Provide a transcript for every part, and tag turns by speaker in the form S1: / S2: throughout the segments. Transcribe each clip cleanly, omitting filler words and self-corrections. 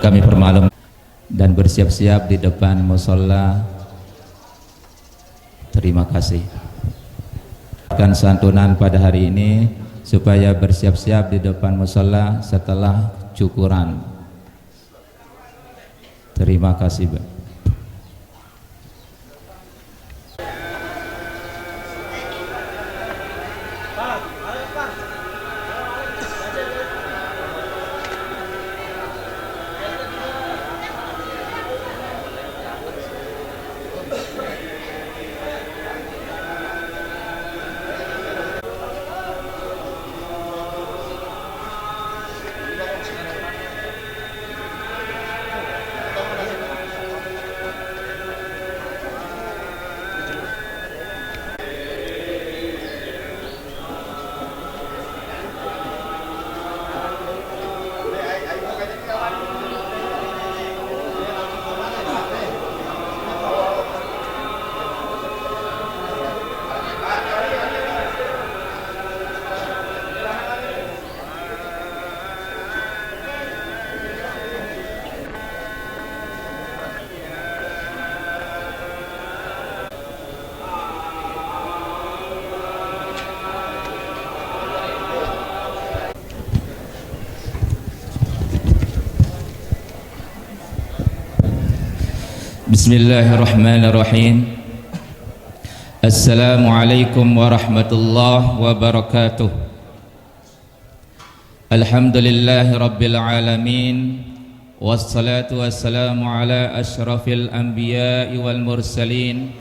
S1: Kami permalam dan bersiap-siap di depan musholla. Terima kasih. Akan santunan pada hari ini supaya bersiap-siap di depan musholla setelah cukuran. Terima kasih, Pak. Bismillahirrahmanirrahim. Assalamualaikum warahmatullahi wabarakatuh. Alhamdulillahi rabbil alamin. Wassalatu wassalamu ala ashrafil anbiya'i wal mursalin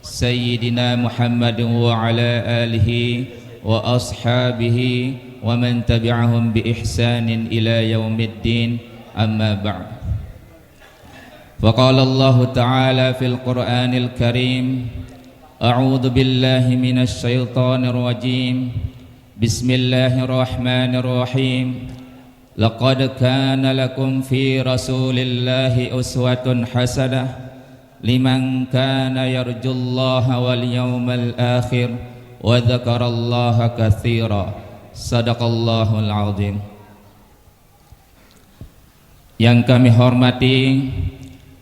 S1: Sayyidina Muhammadin wa ala alihi wa ashabihi wa man tabi'ahum bi ihsanin ila yaumiddin. Amma ba'd. فقال الله تعالى في القرآن الكريم أعوذ بالله من الشيطان الرجيم بسم الله الرحمن الرحيم لقد كان لكم في رسول الله أسوة حسنة لمن كان يرجو الله واليوم الآخر وذكر الله كثيرا صدق الله العظيم. Yang kami hormati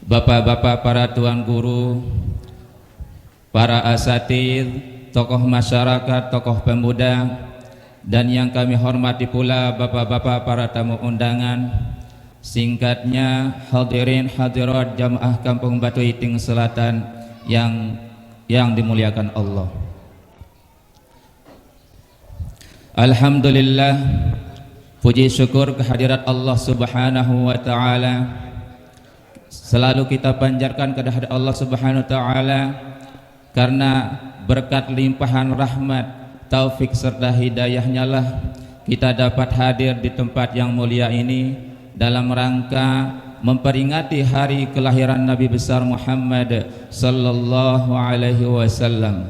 S1: Bapak-bapak para tuan guru, para asatidz, tokoh masyarakat, tokoh pemuda, dan yang kami hormati pula bapak-bapak para tamu undangan. Singkatnya, hadirin hadirat jamaah Kampung Batu Iting Selatan yang dimuliakan Allah. Alhamdulillah, puji syukur kehadirat Allah Subhanahu wa taala selalu kita panjatkan kehadirat Allah Subhanahu wa taala, karena berkat limpahan rahmat, taufik serta hidayahnya lah kita dapat hadir di tempat yang mulia ini dalam rangka memperingati hari kelahiran Nabi besar Muhammad sallallahu alaihi wasallam.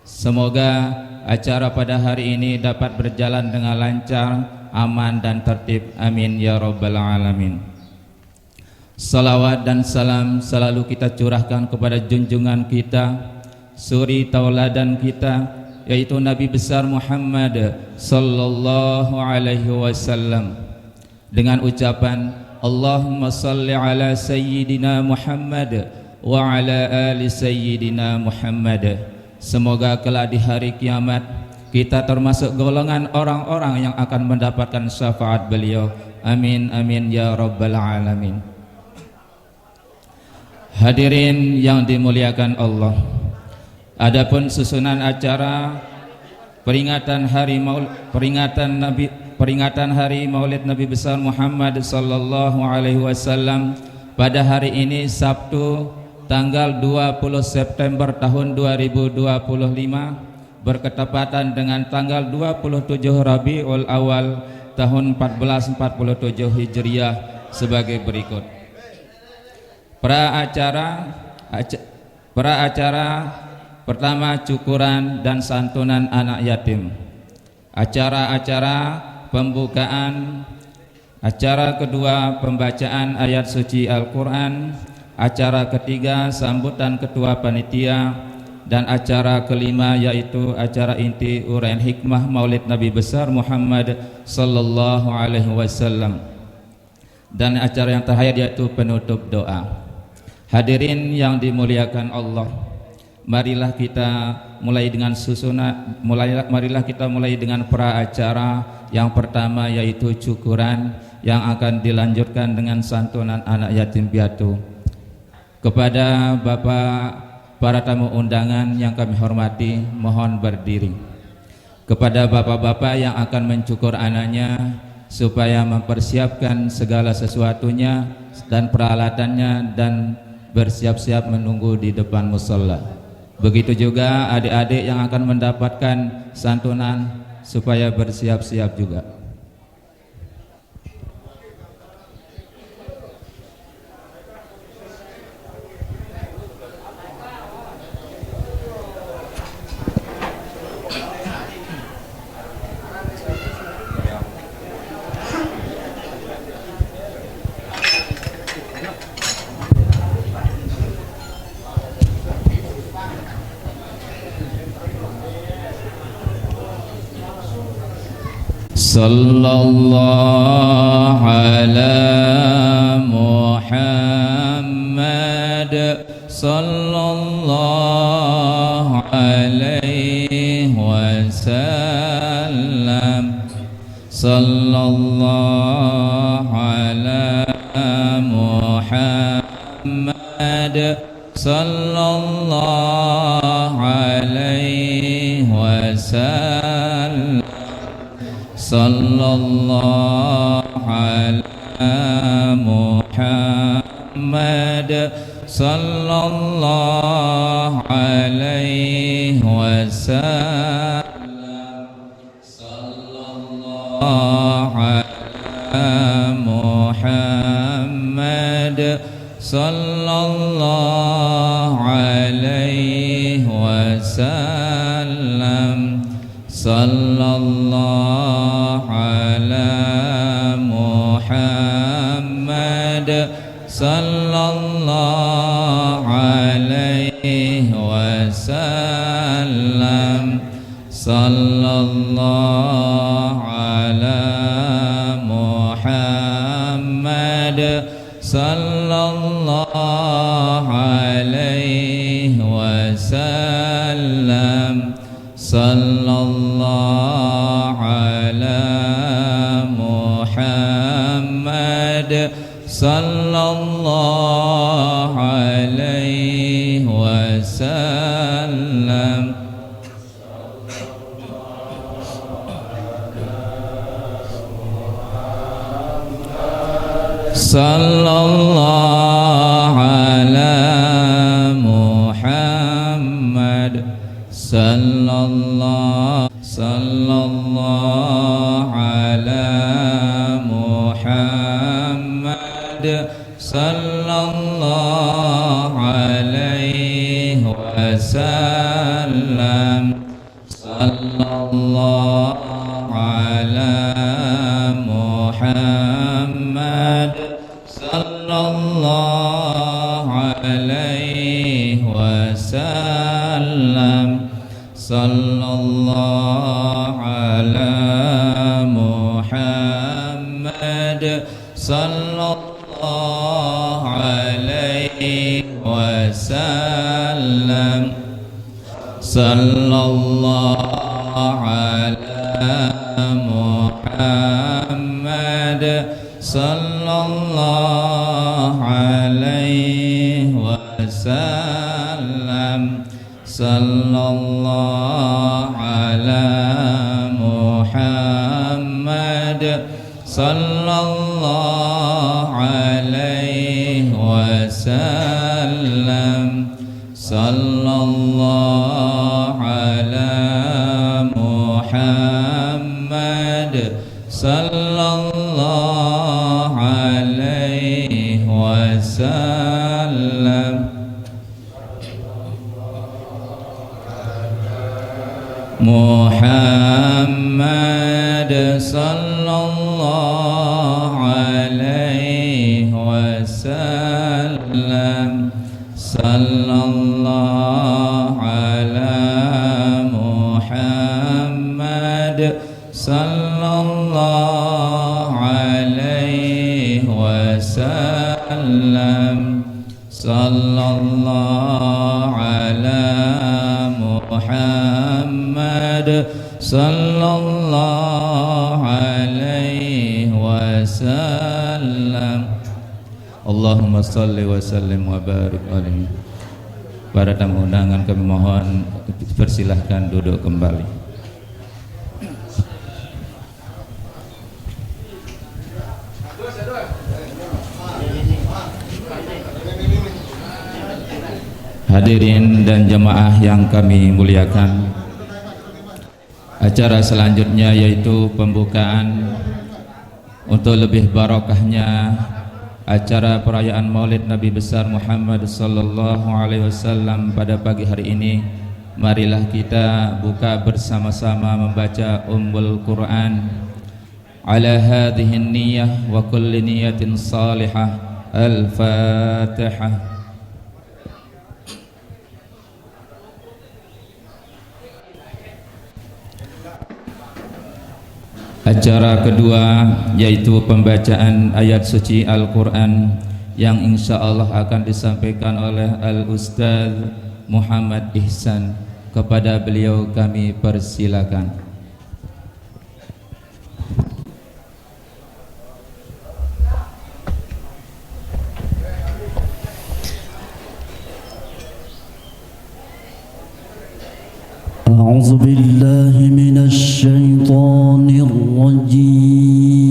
S1: Semoga acara pada hari ini dapat berjalan dengan lancar, aman dan tertib. Amin ya rabbal alamin. Salawat dan salam selalu kita curahkan kepada junjungan kita, suri tauladan kita, yaitu Nabi besar Muhammad sallallahu alaihi wasallam, dengan ucapan Allahumma salli ala sayyidina Muhammad wa ala ali sayyidina Muhammad. Semoga kelak di hari kiamat kita termasuk golongan orang-orang yang akan mendapatkan syafaat beliau. Amin amin ya rabbal alamin. Hadirin yang dimuliakan Allah, adapun susunan acara peringatan hari Maulid Nabi besar Muhammad sallallahu alaihi wasallam pada hari ini Sabtu tanggal 20 September tahun 2025 berketepatan dengan tanggal 27 Rabiul Awal tahun 1447 Hijriah sebagai berikut. Pra acara pertama, cukuran dan santunan anak yatim. Acara pembukaan. Acara kedua, pembacaan ayat suci Al-Quran. Acara ketiga, sambutan ketua panitia. Dan acara kelima yaitu acara inti uraian hikmah Maulid Nabi besar Muhammad sallallahu alaihi wasallam. Dan acara yang terakhir yaitu penutup doa. Hadirin yang dimuliakan Allah, marilah kita mulai dengan pra acara yang pertama yaitu cukuran yang akan dilanjutkan dengan santunan anak yatim piatu. Kepada Bapak para tamu undangan yang kami hormati, mohon berdiri. Kepada bapak-bapak yang akan mencukur anaknya supaya mempersiapkan segala sesuatunya dan peralatannya dan bersiap-siap menunggu di depan musholla. Begitu juga adik-adik yang akan mendapatkan santunan supaya bersiap-siap juga. Sallallahu ala Muhammad sallallahu alaihi wasallam. Sallallahu ala Muhammad sallallahu alaihi wasallam. Sallallahu ala Muhammad sallallahu alaihi wasallam. Sallallahu ala Muhammad sallallahu alaihi wasallam. Sallallahu ala Muhammad sallallahu alaihi wasallam. Sallallahu ala Muhammad sallallahu alaihi wasallam. Sallallahu ala Muhammad sallallahu alaihi wasallam. Sallallahu ala Muhammad sallallahu ala Muhammad sallallahu alaihi wasallam sallallahu ala Muhammad sallallahu alaihi wasallam sallallahu ala Muhammad sallallahu alaihi wasallam sallallahu ala Muhammad sallallahu alaihi wasallam sallallahu ala Muhammad sallallahu alaihi wasallam sallallahu ala Muhammad sallallahu alaihi wasallam Muhammad sallallahu alaihi wasallam sallallahu ala Muhammad sallallahu alaihi wasallam sallallahu ala Muhammad sallallahu alaihi wasallam. Allahumma salli wa sallim wa barik alaihi. Para tamu undangan kami mohon persilahkan duduk kembali. Hadirin dan jemaah yang kami muliakan, acara selanjutnya yaitu pembukaan untuk lebih barokahnya acara perayaan Maulid Nabi besar Muhammad sallallahu alaihi wasallam pada pagi hari ini. Marilah kita buka bersama-sama membaca Ummul Quran ala hadhihi niyyah wa kulli niyatin salihah. Al-Fatihah. Acara kedua yaitu pembacaan ayat suci Al-Quran yang insya Allah akan disampaikan oleh Al-Ustaz Muhammad Ihsan. Kepada beliau kami persilakan.
S2: أعوذ بالله من الشيطان الرجيم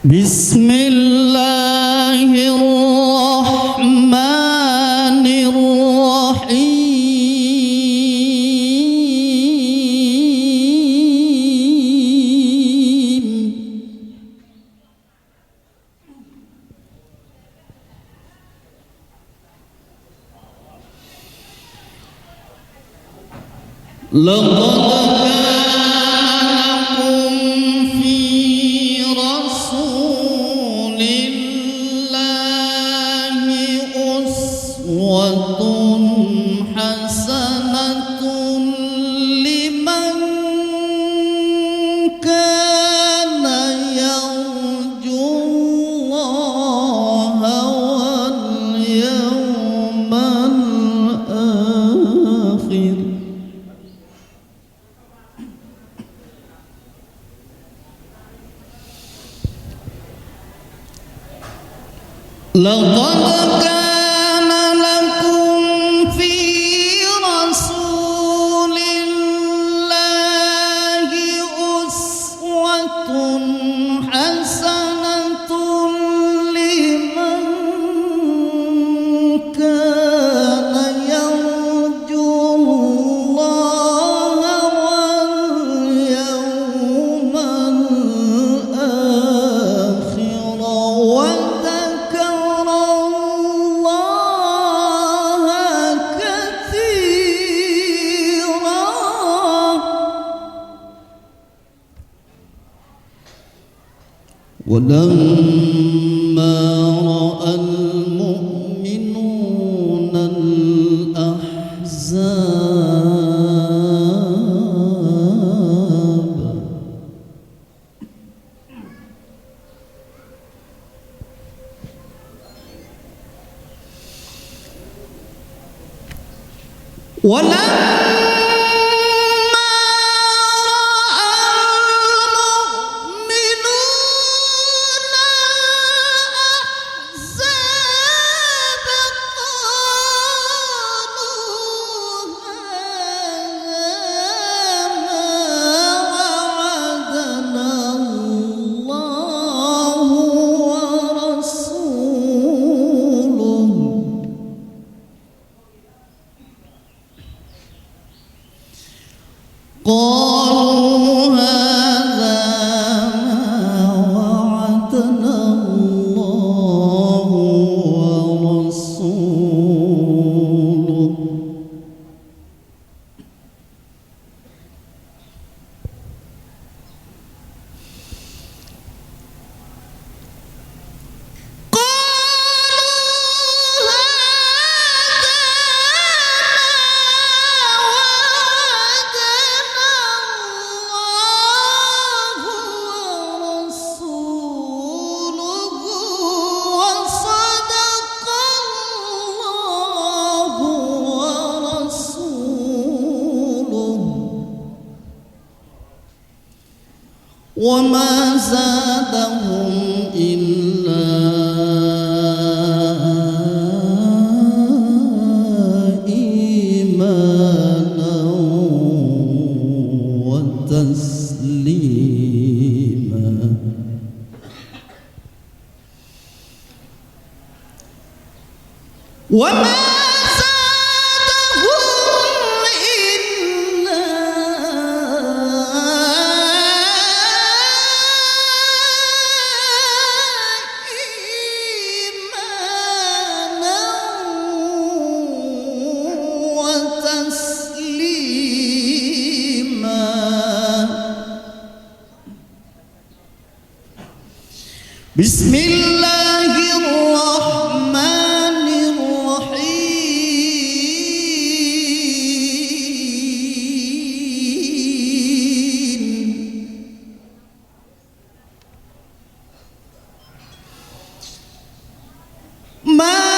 S2: بسم الله الرحمن الرحيم لقد كان لكم في رسول الله أسوة حسنة لمن كان يرجو الله واليوم الآخر لقد كان لكم في ولما رأى المؤمنون الأحزاب قالوا هذا ما وعدنا الله ورسوله وما زادهم إلا إيمانا وتسليما وما بسم الله الرحمن الرحيم ما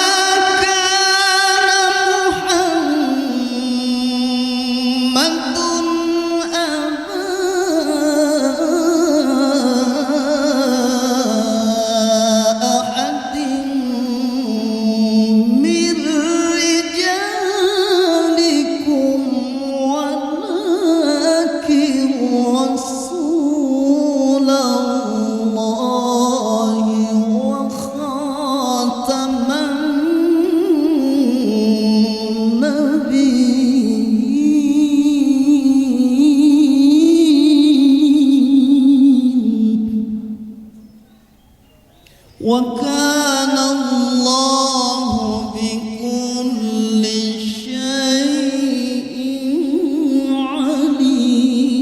S2: وكان الله بكل شيء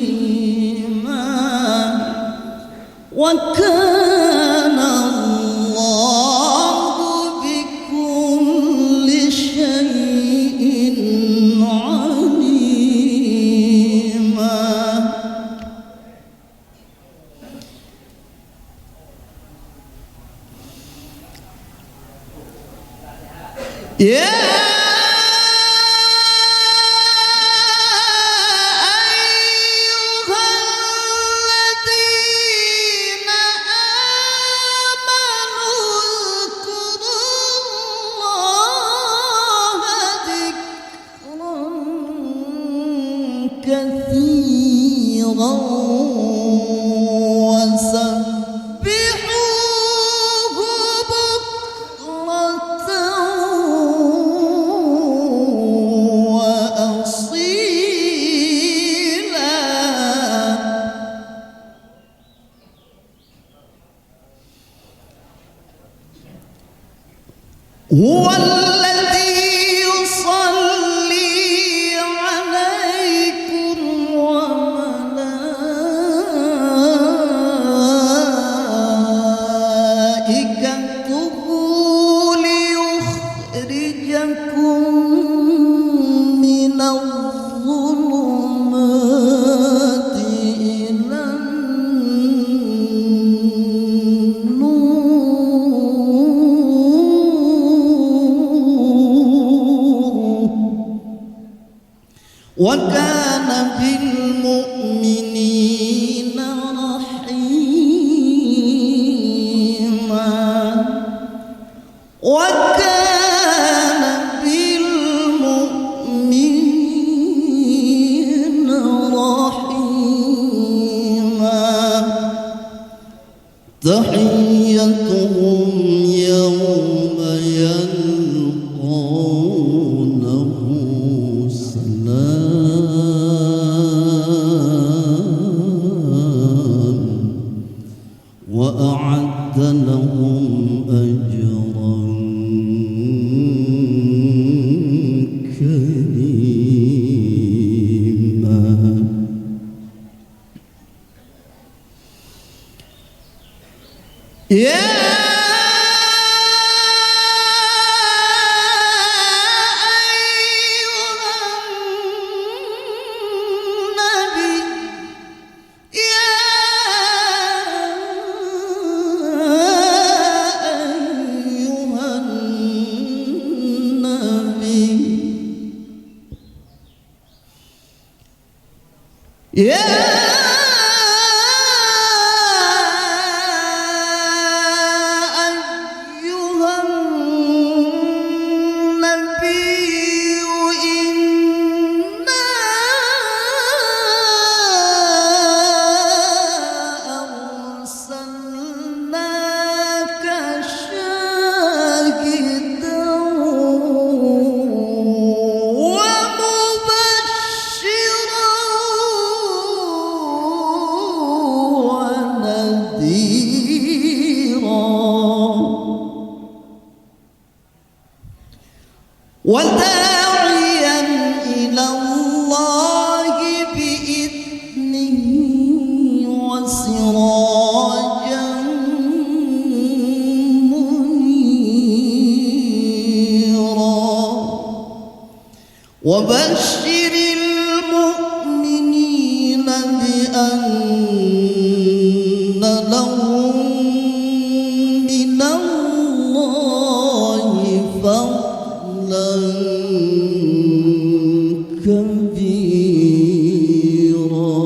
S2: عليما وكان الله بكل شيء عليما يا أيها الذين آمنوا اذكروا الله ذكرا كثيرا هو الذي يصلي عليكم وملائكته وكان بالمؤمنين رحيما وكان بالمؤمنين رحيما تحيتهم يوم يلقونه سلام وأعد لهم أجرا كريما يا وداعيا إلى الله بإذنه وسراجا منيرا وبشر المؤمنين بأن لهم من الله فضلا كبيرا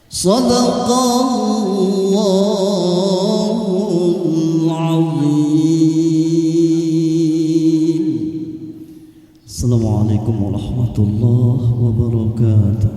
S2: صدق الله العظيم. السلام عليكم ورحمة الله وبركاته.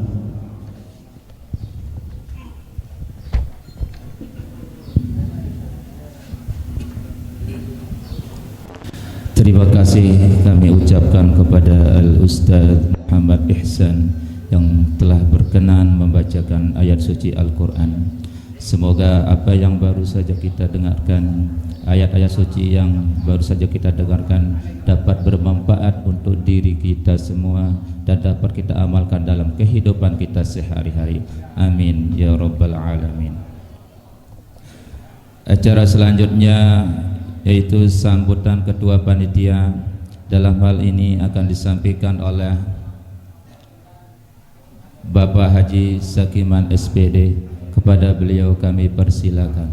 S1: Terima kasih kami ucapkan kepada Al-Ustaz Muhammad Ihsan yang telah berkenan membacakan ayat suci Al-Quran. Semoga apa yang baru saja kita dengarkan, ayat-ayat suci yang baru saja kita dengarkan dapat bermanfaat untuk diri kita semua dan dapat kita amalkan dalam kehidupan kita sehari-hari. Amin ya rabbal alamin. Acara selanjutnya yaitu sambutan ketua panitia. Dalam hal ini akan disampaikan oleh Bapak Haji Sakiman SPD. Kepada beliau kami persilakan.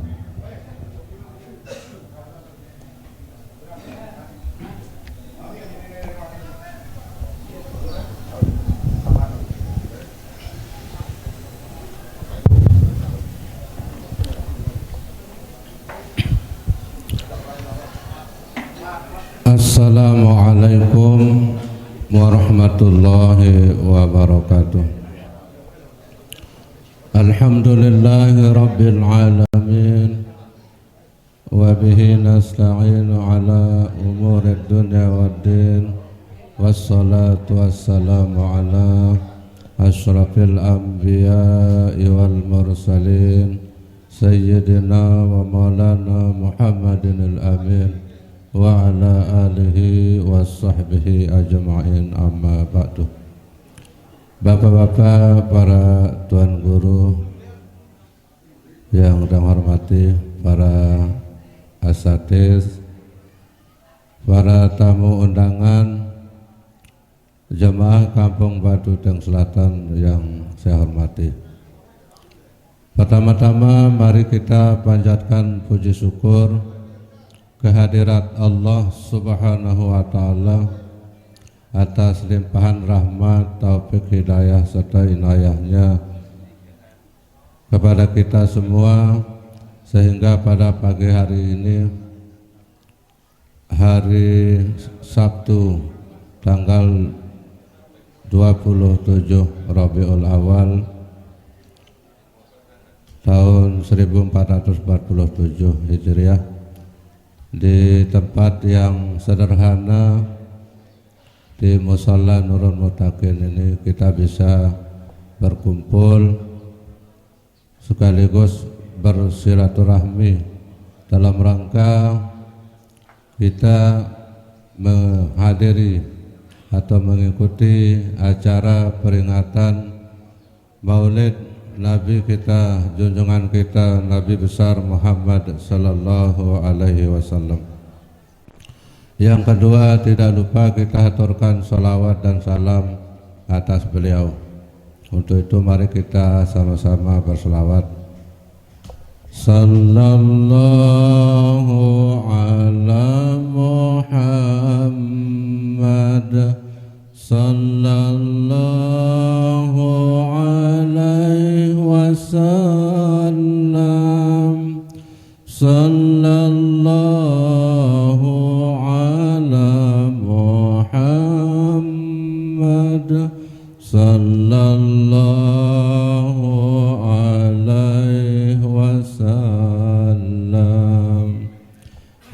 S3: Assalamualaikum warahmatullahi wabarakatuh. Alhamdulillahi rabbil alamin wa bihi nasta'inu ala umurid dunya waddin wassalatu wassalamu ala asyrafil anbiya'i wal mursalin sayyidina wa maulana Muhammadin al-amin wa ala alihi wa sahbihi ajma'in, amma ba'du. Bapak-bapak, para tuan guru yang kami hormati, para asatiz, para tamu undangan, jemaah Kampung Batu Deng Selatan yang saya hormati. Pertama-tama mari kita panjatkan puji syukur kehadirat Allah Subhanahu wa ta'ala atas limpahan rahmat, taufik, hidayah serta inayahnya kepada kita semua, sehingga pada pagi hari ini, hari Sabtu tanggal 27 Rabiul Awal tahun 1447 Hijriah, di tempat yang sederhana di Musholla Nurul Muttaqin ini kita bisa berkumpul sekaligus bersilaturahmi dalam rangka kita menghadiri atau mengikuti acara peringatan Maulid Nabi kita, junjungan kita, Nabi besar Muhammad sallallahu alaihi wasallam. Yang kedua, tidak lupa kita haturkan salawat dan salam atas beliau. Untuk itu mari kita sama-sama berselawat. Sallallahu ala Muhammad, sallallahu alaihi wasallam, sallallahu ala Muhammad, sallallahu alaihi wasallam.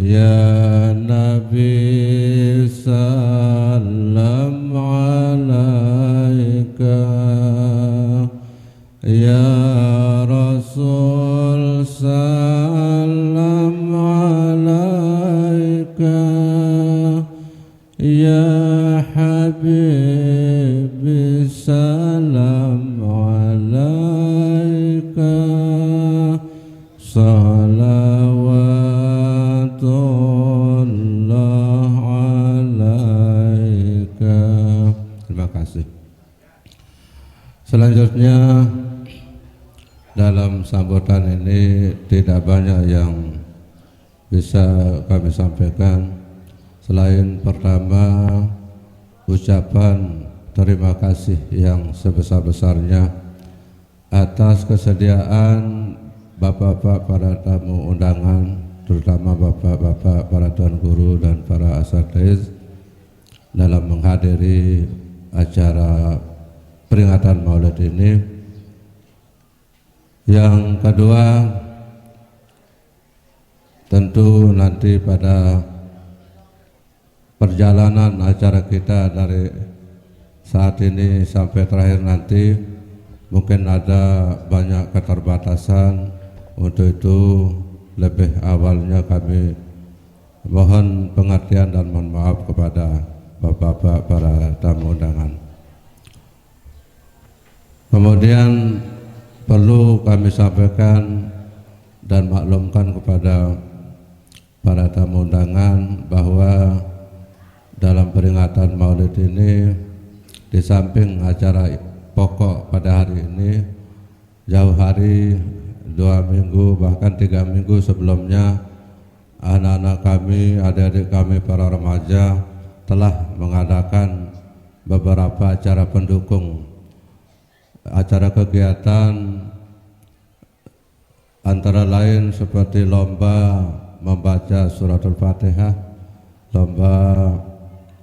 S3: Ya Nabi salam alaika, ya Rasul salam alaika, ya Habibi salam alaika, salawatullah alaika. Terima kasih. Selanjutnya dalam sambutan ini tidak banyak yang bisa kami sampaikan selain pertama ucapan terima kasih yang sebesar-besarnya atas kesediaan bapak-bapak para tamu undangan, terutama bapak-bapak para tuan guru dan para asatiz dalam menghadiri acara peringatan Maulid ini. Yang kedua, tentu nanti pada perjalanan acara kita dari saat ini sampai terakhir nanti mungkin ada banyak keterbatasan. Untuk itu lebih awalnya kami mohon pengertian dan mohon maaf kepada bapak-bapak para tamu undangan. Kemudian perlu kami sampaikan dan maklumkan kepada para tamu undangan bahwa dalam peringatan Maulid ini, di samping acara pokok pada hari ini, jauh hari 2 minggu bahkan 3 minggu sebelumnya, anak-anak kami, adik-adik kami para remaja telah mengadakan beberapa acara pendukung, acara kegiatan antara lain seperti lomba membaca suratul Fatihah, lomba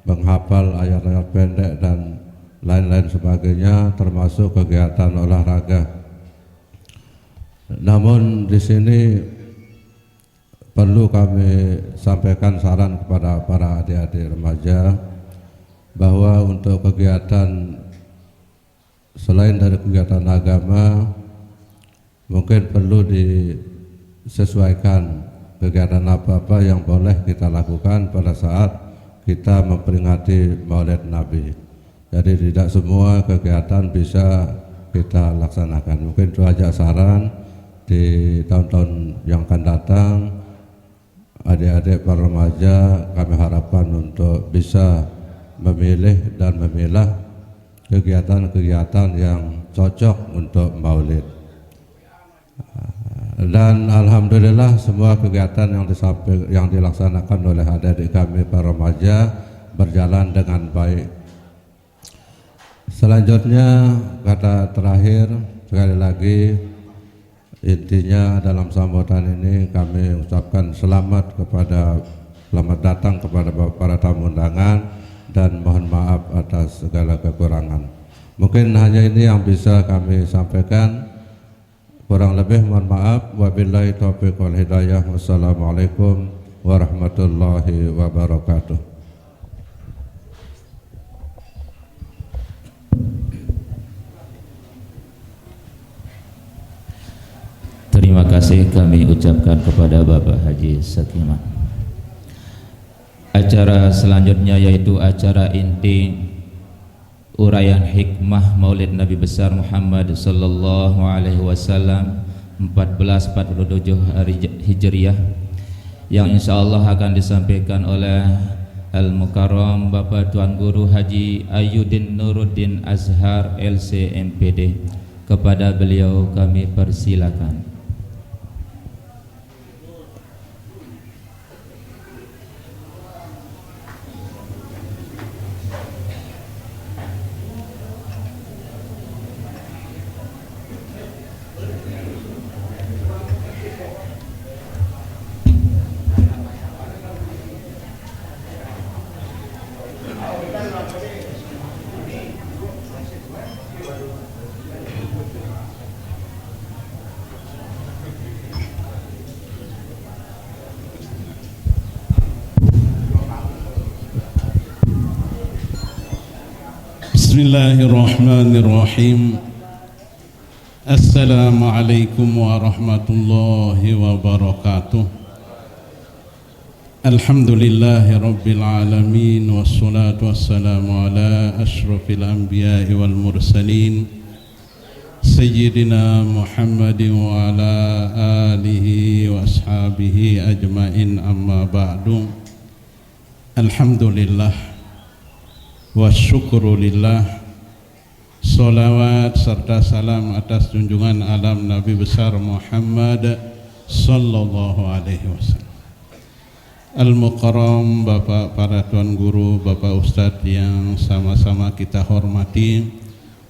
S3: menghafal ayat-ayat pendek dan lain-lain sebagainya, termasuk kegiatan olahraga. Namun di sini perlu kami sampaikan saran kepada para adik-adik remaja bahwa untuk kegiatan selain dari kegiatan agama, mungkin perlu disesuaikan kegiatan apa-apa yang boleh kita lakukan pada saat kita memperingati Maulid Nabi. Jadi tidak semua kegiatan bisa kita laksanakan. Mungkin itu aja saran. Di tahun-tahun yang akan datang, adik-adik para remaja kami harapkan untuk bisa memilih dan memilah kegiatan-kegiatan yang cocok untuk Maulid. Dan alhamdulillah semua kegiatan yang dilaksanakan oleh adik-adik kami para remaja berjalan dengan baik. Selanjutnya kata terakhir, sekali lagi intinya dalam sambutan ini kami ucapkan selamat datang kepada para tamu undangan dan mohon maaf atas segala kekurangan. Mungkin hanya ini yang bisa kami sampaikan. Kurang lebih mohon maaf. Wabillahi taufiq wal hidayah. Wassalamualaikum warahmatullahi wabarakatuh.
S1: Terima kasih kami ucapkan kepada Bapak Haji Sakimah. Acara selanjutnya yaitu acara inti uraian hikmah Maulid Nabi besar Muhammad sallallahu alaihi wasallam 1447 Hijriah yang insyaallah akan disampaikan oleh Al-Mukarram Bapak Tuan Guru Haji Ayyuddin Nuruddin Azhar LC MPD. Kepada beliau kami persilakan.
S4: Bismillahirrahmanirrahim. Assalamualaikum warahmatullahi wabarakatuh. Alhamdulillahi rabbil alamin. Wassalatu wassalamu ala ashrafil anbiya'i wal mursalin Sayyidina Muhammadin wa ala alihi wa ashabihi ajmain, amma ba'du. Alhamdulillah wa syukurulillah. Salawat serta salam atas junjungan alam Nabi besar Muhammad sallallahu alaihi wasallam. Al-Mukarram Bapak para tuan guru, Bapak Ustadz yang sama-sama kita hormati,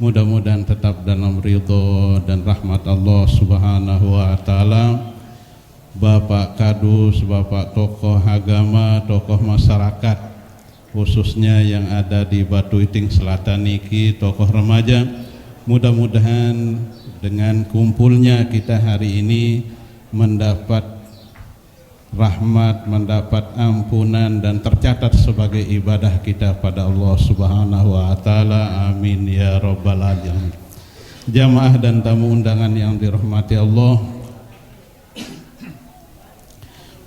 S4: mudah-mudahan tetap dalam ridho dan rahmat Allah subhanahu wa ta'ala. Bapak Kadus, Bapak tokoh agama, tokoh masyarakat, khususnya yang ada di Batu Iting Selatan niki, tokoh remaja, mudah-mudahan dengan kumpulnya kita hari ini mendapat rahmat, mendapat ampunan dan tercatat sebagai ibadah kita pada Allah subhanahu wa ta'ala. Amin ya rabbal alamin. Jamaah dan tamu undangan yang dirahmati Allah,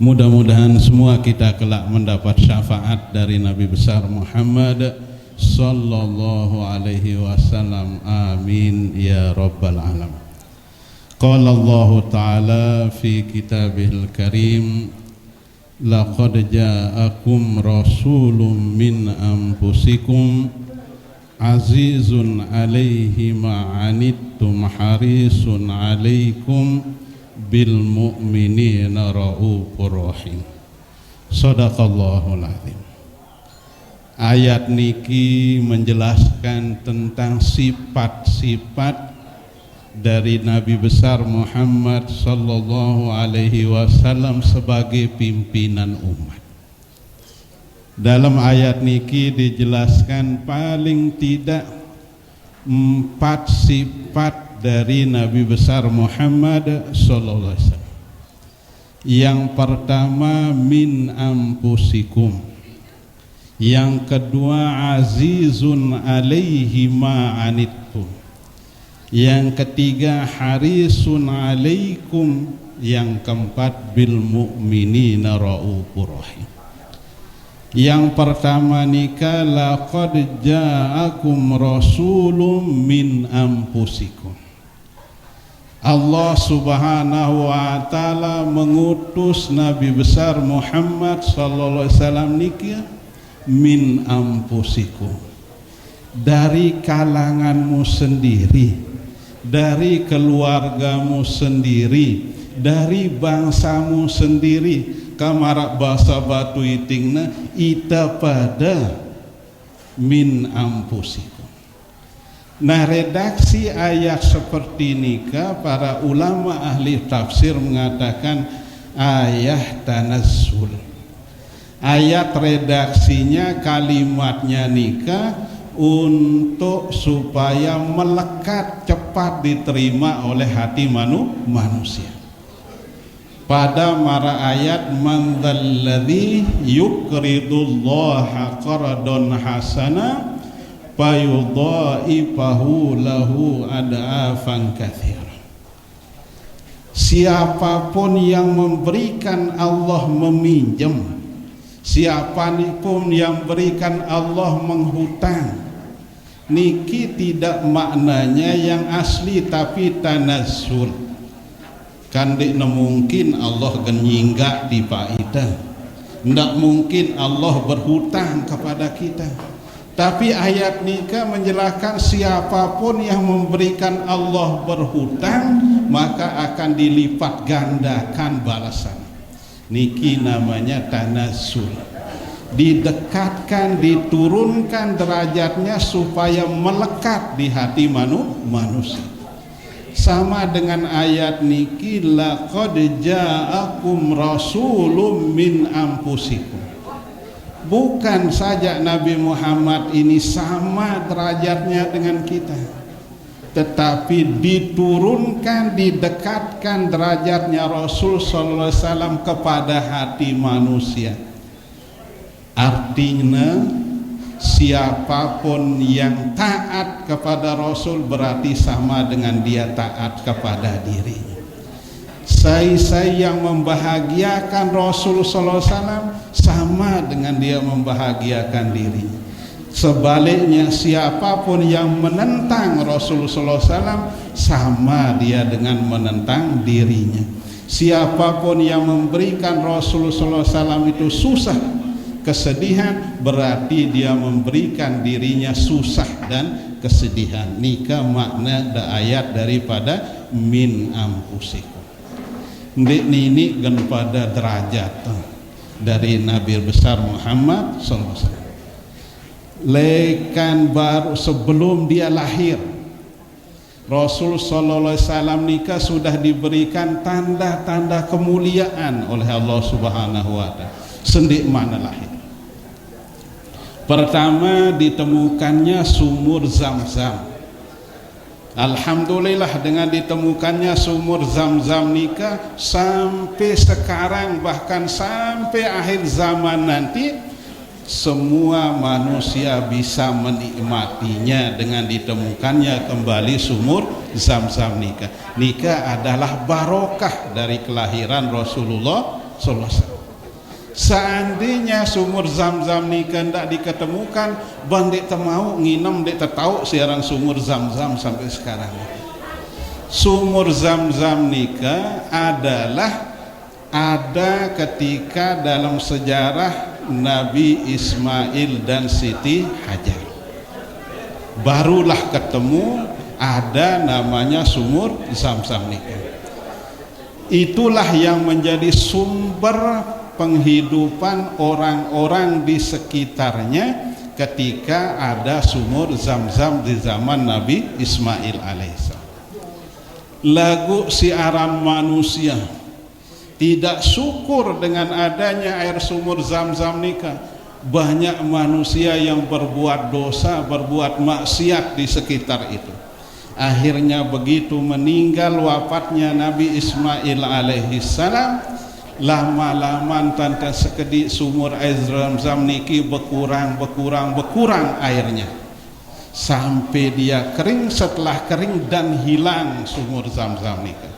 S4: mudah-mudahan semua kita kelak mendapat syafaat dari Nabi besar Muhammad sallallahu alaihi wasallam. Amin ya rabbal alamin. Qala Allah ta'ala fi kitabihil karim, laqad ja'akum rasulun min anfusikum azizun alaihi ma'anittum harisun alaikum bil mu'minina raufur rahim. Shadaqallahul azim. Ayat niki menjelaskan tentang sifat-sifat dari Nabi besar Muhammad sallallahu alaihi wasallam sebagai pimpinan umat. Dalam ayat niki dijelaskan paling tidak 4 sifat dari Nabi besar Muhammad sallallahu alaihi wasallam. Yang pertama, min anfusikum. Yang kedua, azizun alaihi ma anittum. Yang ketiga, harisun alaikum. Yang keempat, bil mu'minina raufur rahim. Yang pertama nikah, laqad ja'akum rasulun min anfusikum. Allah subhanahu wa ta'ala mengutus Nabi besar Muhammad sallallahu alaihi wasallam nikah min anfusikum, dari kalanganmu sendiri, dari keluargamu sendiri, dari bangsamu sendiri. Kamarak bahasa Batu Itingna ita pada min anfusikum. Nah, redaksi ayat seperti nikah, para ulama ahli tafsir mengatakan ayat tanazzul. Ayat redaksinya kalimatnya nikah untuk supaya melekat, cepat diterima oleh hati manusia. Pada mara ayat man dzalladzi yuqridullaha qardan hasana fayudha'ifahu lahu ad'afan katsira. Siapapun yang memberikan Allah meminjam, siapapun yang berikan Allah menghutang, niki tidak maknanya yang asli tapi tanazzul. Kan tidak mungkin Allah genyinggak di faedah, tidak mungkin Allah berhutang kepada kita. Tapi ayat nikah menjelaskan siapapun yang memberikan Allah berhutang maka akan dilipat gandakan balasan. Niki namanya tanazzul. Didekatkan, diturunkan derajatnya supaya melekat di hati manusia. Sama dengan ayat niki laqad ja'akum rasulun min anfusikum. Bukan saja Nabi Muhammad ini sama derajatnya dengan kita, tetapi diturunkan, didekatkan derajatnya Rasul sallallahu alaihi wasallam kepada hati manusia. Artinya siapapun yang taat kepada Rasul berarti sama dengan dia taat kepada dirinya. Saya yang membahagiakan Rasul sallallahu alaihi wasallam sama dengan dia membahagiakan dirinya. Sebaliknya siapapun yang menentang Rasul sallallahu alaihi wasallam sama dia dengan menentang dirinya. Siapapun yang memberikan Rasul sallallahu alaihi wasallam itu susah, kesedihan, berarti dia memberikan dirinya susah dan kesedihan. Nikah makna ayat daripada min anfusikum. Ini kan pada derajat dari Nabi besar Muhammad SAW. Lekan baru sebelum dia lahir, Rasul Sallallahu Alaihi Wasallam nikah sudah diberikan tanda-tanda kemuliaan oleh Allah Subhanahu Wa Taala. Sendik mana lahir? Pertama ditemukannya sumur Zam-Zam. Alhamdulillah dengan ditemukannya sumur Zam-Zam nikah sampai sekarang, bahkan sampai akhir zaman nanti semua manusia bisa menikmatinya dengan ditemukannya kembali sumur Zam-Zam nikah. Nikah adalah barokah dari kelahiran Rasulullah SAW. Seandainya sumur Zam-Zam nikah tidak diketemukan, bandit temau nginem dek tahu siaran sumur Zam-Zam sampai sekarang. Sumur Zam-Zam nikah adalah ada ketika dalam sejarah Nabi Ismail dan Siti Hajar. Barulah ketemu ada namanya sumur Zam-Zam nikah. Itulah yang menjadi sumber penghidupan orang-orang di sekitarnya ketika ada sumur Zam-Zam di zaman Nabi Ismail alaihissalam. Lagu siaran manusia tidak syukur dengan adanya air sumur Zam-Zam nikah. Banyak manusia yang berbuat dosa, berbuat maksiat di sekitar itu. Akhirnya begitu meninggal wafatnya Nabi Ismail alaihissalam, lama-lama tanta sekedik sumur air Zam-Zam niki berkurang airnya sampai dia kering. Setelah kering dan hilang sumur Zam-Zam nikah,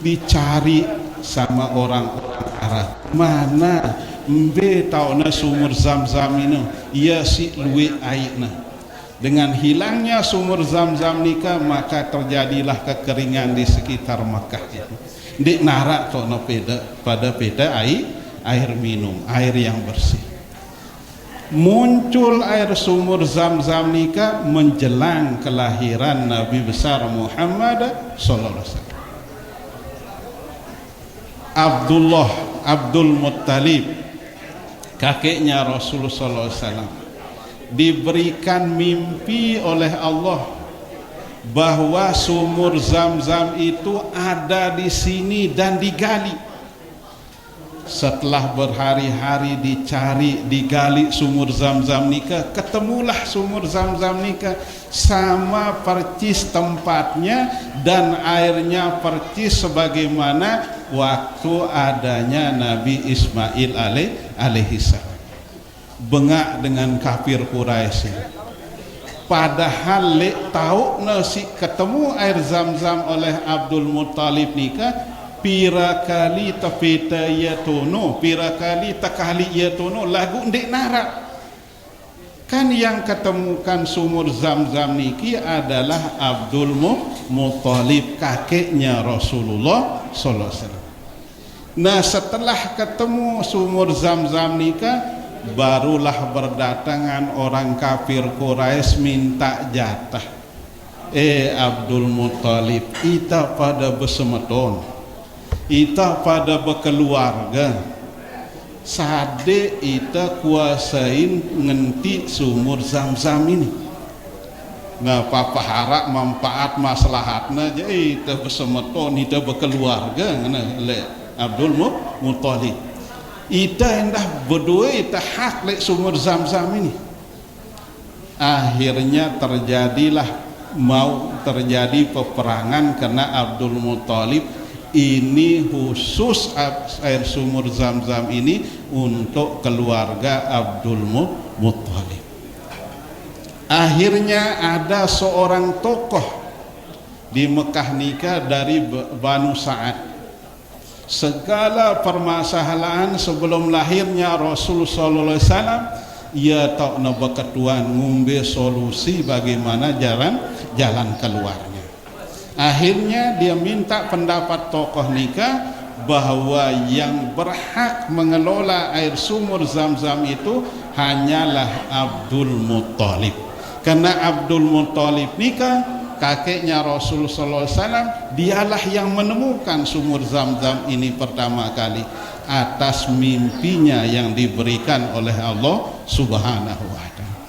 S4: dicari sama orang-orang Arab, mana mbe tauna sumur Zam-Zam ini ya si luwe airna. Dengan hilangnya sumur Zam-Zam nikah maka terjadilah kekeringan di sekitar Makkah itu. Di narak tono pada air minum, air yang bersih. Muncul air sumur Zam-Zam nikah menjelang kelahiran Nabi besar Muhammad sallallahu alaihi wasallam. Abdul Muttalib, kakeknya Rasulullah sallallahu alaihi wasallam, diberikan mimpi oleh Allah bahwa sumur Zam-Zam itu ada di sini dan digali. Setelah berhari-hari dicari, digali sumur Zam-Zam nikah, ketemulah sumur Zam-Zam nikah, sama percis tempatnya dan airnya percis sebagaimana waktu adanya Nabi Ismail alaihissalam. Bengak dengan kafir Quraisy. Padahal tahu nasi ketemu air Zam-Zam oleh Abdul Muttalib nikah, pira kali tapeta ya tono, pira kali takali ya tono, lagu ndek narak. Kan yang ketemukan sumur Zam-Zam niki adalah Abdul Muttalib, kakeknya Rasulullah sallallahu alaihi wasallam. Nah, setelah ketemu sumur Zam-Zam nikah, barulah berdatangan orang kafir Quraisy minta jatah. Abdul Muttalib, ita pada besemeton, ita pada berkeluarga, sade ita kuasain ngenti sumur Zam-Zam ini. Nah, papa harap manfaat maslahatna je ita besemeton, ita berkeluarga ngana le Abdul Muttalib. Ita hendak berdua ita hak le sumur Zam-Zam ini. Akhirnya terjadi peperangan karena Abdul Muttalib ini khusus air sumur Zam-Zam ini untuk keluarga Abdul Muttalib. Akhirnya ada seorang tokoh di Mekah nikah dari Banu Sa'ad. Segala permasalahan sebelum lahirnya Rasul sallallahu alaihi wasallam, ia tak nak berketuan ngumbe solusi bagaimana jalan keluarnya. Akhirnya dia minta pendapat tokoh nikah bahwa yang berhak mengelola air sumur Zam-Zam itu hanyalah Abdul Muttalib. Karena Abdul Muttalib nikah, kakeknya Rasul sallallahu alaihi wasallam, dialah yang menemukan sumur Zam-Zam ini pertama kali atas mimpinya yang diberikan oleh Allah Subhanahu wa taala.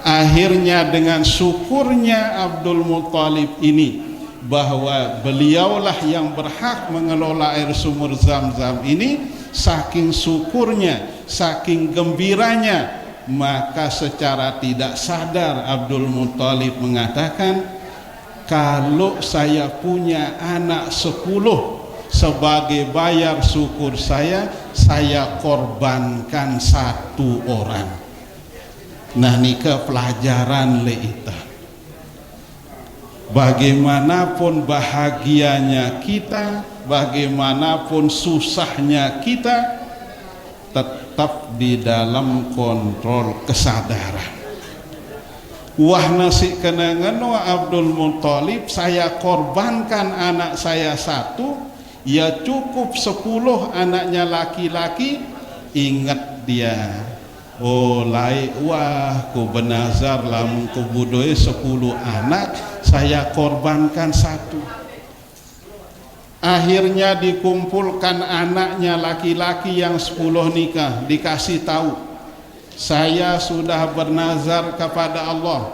S4: Akhirnya dengan syukurnya Abdul Muttalib ini bahwa beliaulah yang berhak mengelola air sumur Zam-Zam ini, saking syukurnya, saking gembiranya, maka secara tidak sadar Abdul Muttalib mengatakan, kalau saya punya anak 10, sebagai bayar syukur saya korbankan 1 orang. Nah, nikah pelajaran leita. Bagaimanapun bahagianya kita, bagaimanapun susahnya kita, tetap di dalam kontrol kesadaran. Wah nasi kenangan wa Abdul Muttalib, saya korbankan anak saya 1, ya cukup 10 anaknya laki-laki. Ingat dia, oh lai wah ku benazar lamun ku budoe 10 anak, saya korbankan 1. Akhirnya dikumpulkan anaknya laki-laki yang 10 nikah, dikasih tahu, saya sudah bernazar kepada Allah,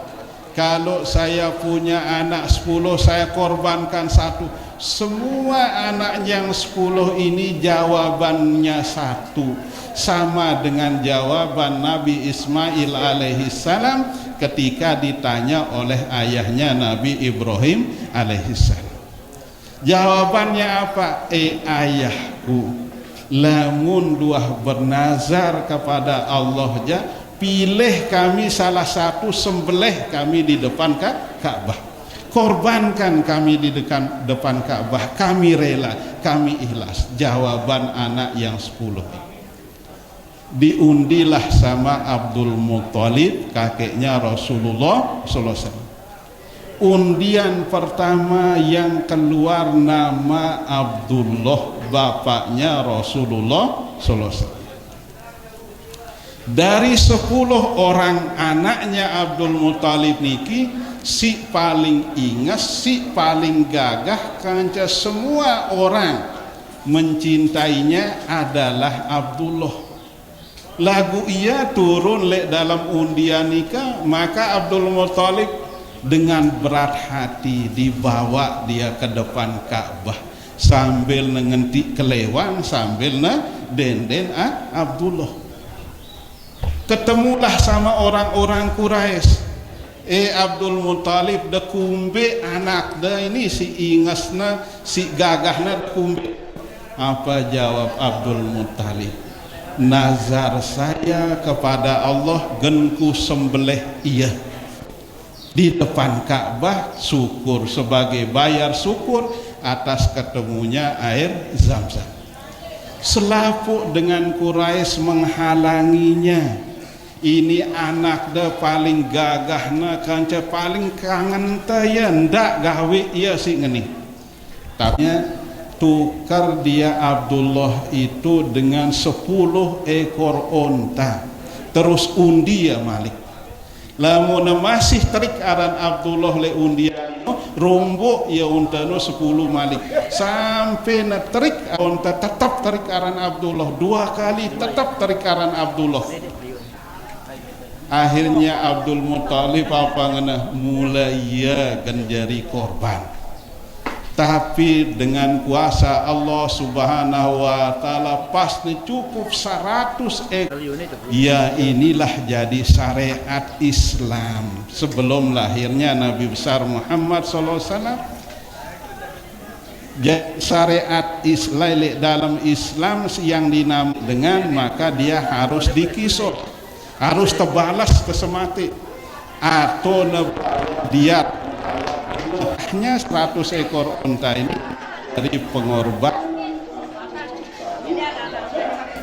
S4: kalau saya punya anak 10 saya korbankan 1. Semua anak yang 10 ini jawabannya 1, sama dengan jawaban Nabi Ismail alaihissalam ketika ditanya oleh ayahnya Nabi Ibrahim alaihissalam. Jawabannya apa? Ayahku, lamun duah bernazar kepada Allah ja, pilih kami salah satu, sembelih kami di depan Ka'bah, korbankan kami di depan Ka'bah, kami rela, kami ikhlas. Jawaban anak yang 10 diundilah sama Abdul Muttalib, kakeknya Rasulullah sallallahu alaihi wasallam. Undian pertama yang keluar nama Abdullah, bapaknya Rasulullah sallallahu alaihi wasallam. Dari 10 orang anaknya Abdul Muttalib niki, si paling ingat, si paling gagah, kanca semua orang mencintainya adalah Abdullah. lagu ia turun lek dalam undian nikah, maka Abdul Muthalib dengan berat hati dibawa dia ke depan Ka'bah sambil nengentik kelewan, sambil denden Abdullah. Ketemulah sama orang-orang Quraisy. Abdul Muthalib da kumbe anak da ini si ingasna, si gagahna da kumbe. Apa jawab Abdul Muthalib? Nazar saya kepada Allah genku sembelih ia di depan Ka'bah, syukur sebagai bayar syukur atas ketemunya air Zam-Zam. Selaput dengan Quraisy menghalanginya. Ini anak dah paling gagah na kanca paling kangen taya ndak gawe ia si ngeni. Tapi tukar dia Abdullah itu dengan 10 ekor onta. Terus undi ya Malik. Lamun masih terik aran Abdullah le undian rombok ya unta no 10 Malik. Sampai na terik onta tetap terik aran Abdullah. 2 kali tetap terik aran Abdullah. Akhirnya Abdul Muthalib apa ngena mulai ya genjari korban. Tapi dengan kuasa Allah Subhanahu wa taala pasti cukup 100 ekor. Ya inilah jadi syariat Islam sebelum lahirnya Nabi besar Muhammad sallallahu alaihi wasallam. Syariat Islam dalam Islam yang dinamakan dengan maka dia harus dikisah, harus terbalas kesemati atau diat. Hanya 100 ekor unta ini dari pengorban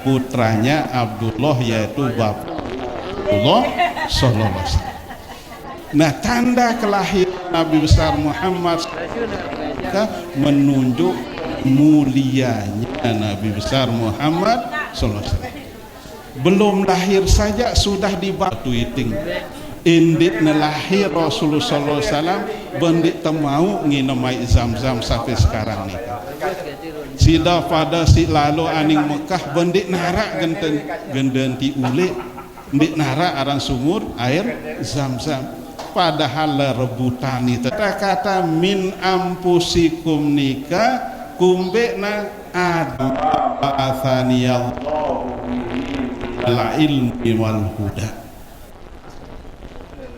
S4: putranya Abdullah, yaitu bapak Abdullah sallallahu alaihi wasallam. Nah, tanda kelahiran Nabi besar Muhammad menunjuk mulianya Nabi besar Muhammad sallallahu alaihi wasallam. Belum lahir saja sudah dibatu iting. Indit nelahir Rasulullah sallallahu alaihi wasallam bendik temau nginemai Zam-Zam sampai sekarang nih. Sida pada si lalu aning Mekah bendik narak genden ti ule bendik narak aran sumur air Zam-Zam. Padahal rebutan itu kata min ampusikum nikah kumbena adam athaniyallahu ala ilmi wal huda.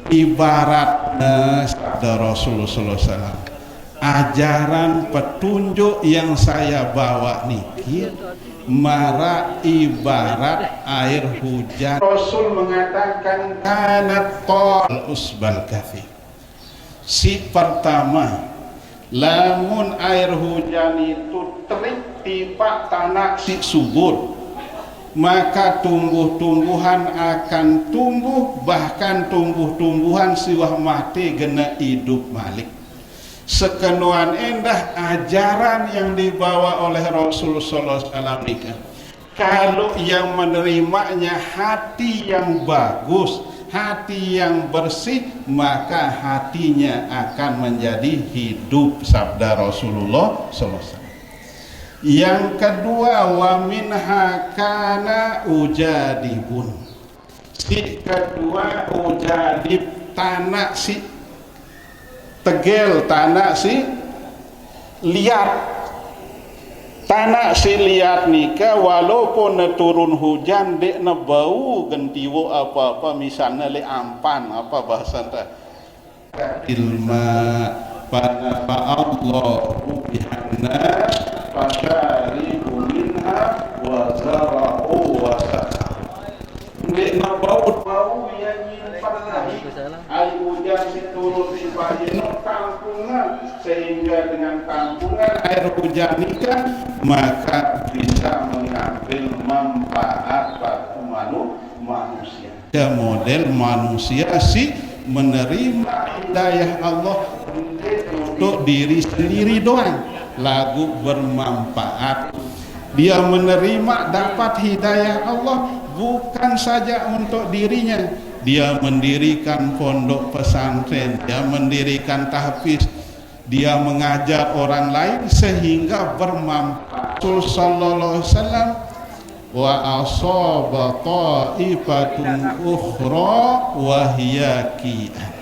S4: Ibaratnya sabda Rasulullah SAW, ajaran petunjuk yang saya bawa niki mara ibarat air hujan. Rasul mengatakan kanat tol usbal kafi. Si pertama, lamun air hujan itu terik tiba tanah si subur, maka tumbuh-tumbuhan akan tumbuh, bahkan tumbuh-tumbuhan siwah mati gena hidup balik. Sekenuan endah ajaran yang dibawa oleh Rasulullah SAW. Kalau yang menerimanya hati yang bagus, hati yang bersih, maka hatinya akan menjadi hidup, sabda Rasulullah SAW. Yang kedua, wa minha kana ujadibun. Si kedua ujadib, tanah si tegel, tanah si liat. Tanah si liat nika walaupun turun hujan dek na bau gentiwo apa-apa, misalnya le ampan apa bahasa ta ilma pada Allah bihana fasyaribu minha wa zara'u wa sa'u. Dek na bau yang nyimpan air hujan turun di bagian kampungan, sehingga dengan kampungan air hujan nikah maka bisa mengambil manfaat bagi manusia. Ya, model manusia sih menerima hidayah Allah untuk diri sendiri doang, lagu bermanfaat. Dia menerima dapat hidayah Allah bukan saja untuk dirinya, dia mendirikan pondok pesantren, dia mendirikan tahfiz, dia mengajar orang lain sehingga bermanfaat. Rasul sallallahu alaihi wasallam wa asaba ta'ifatun ukhra wa hiya qi'an.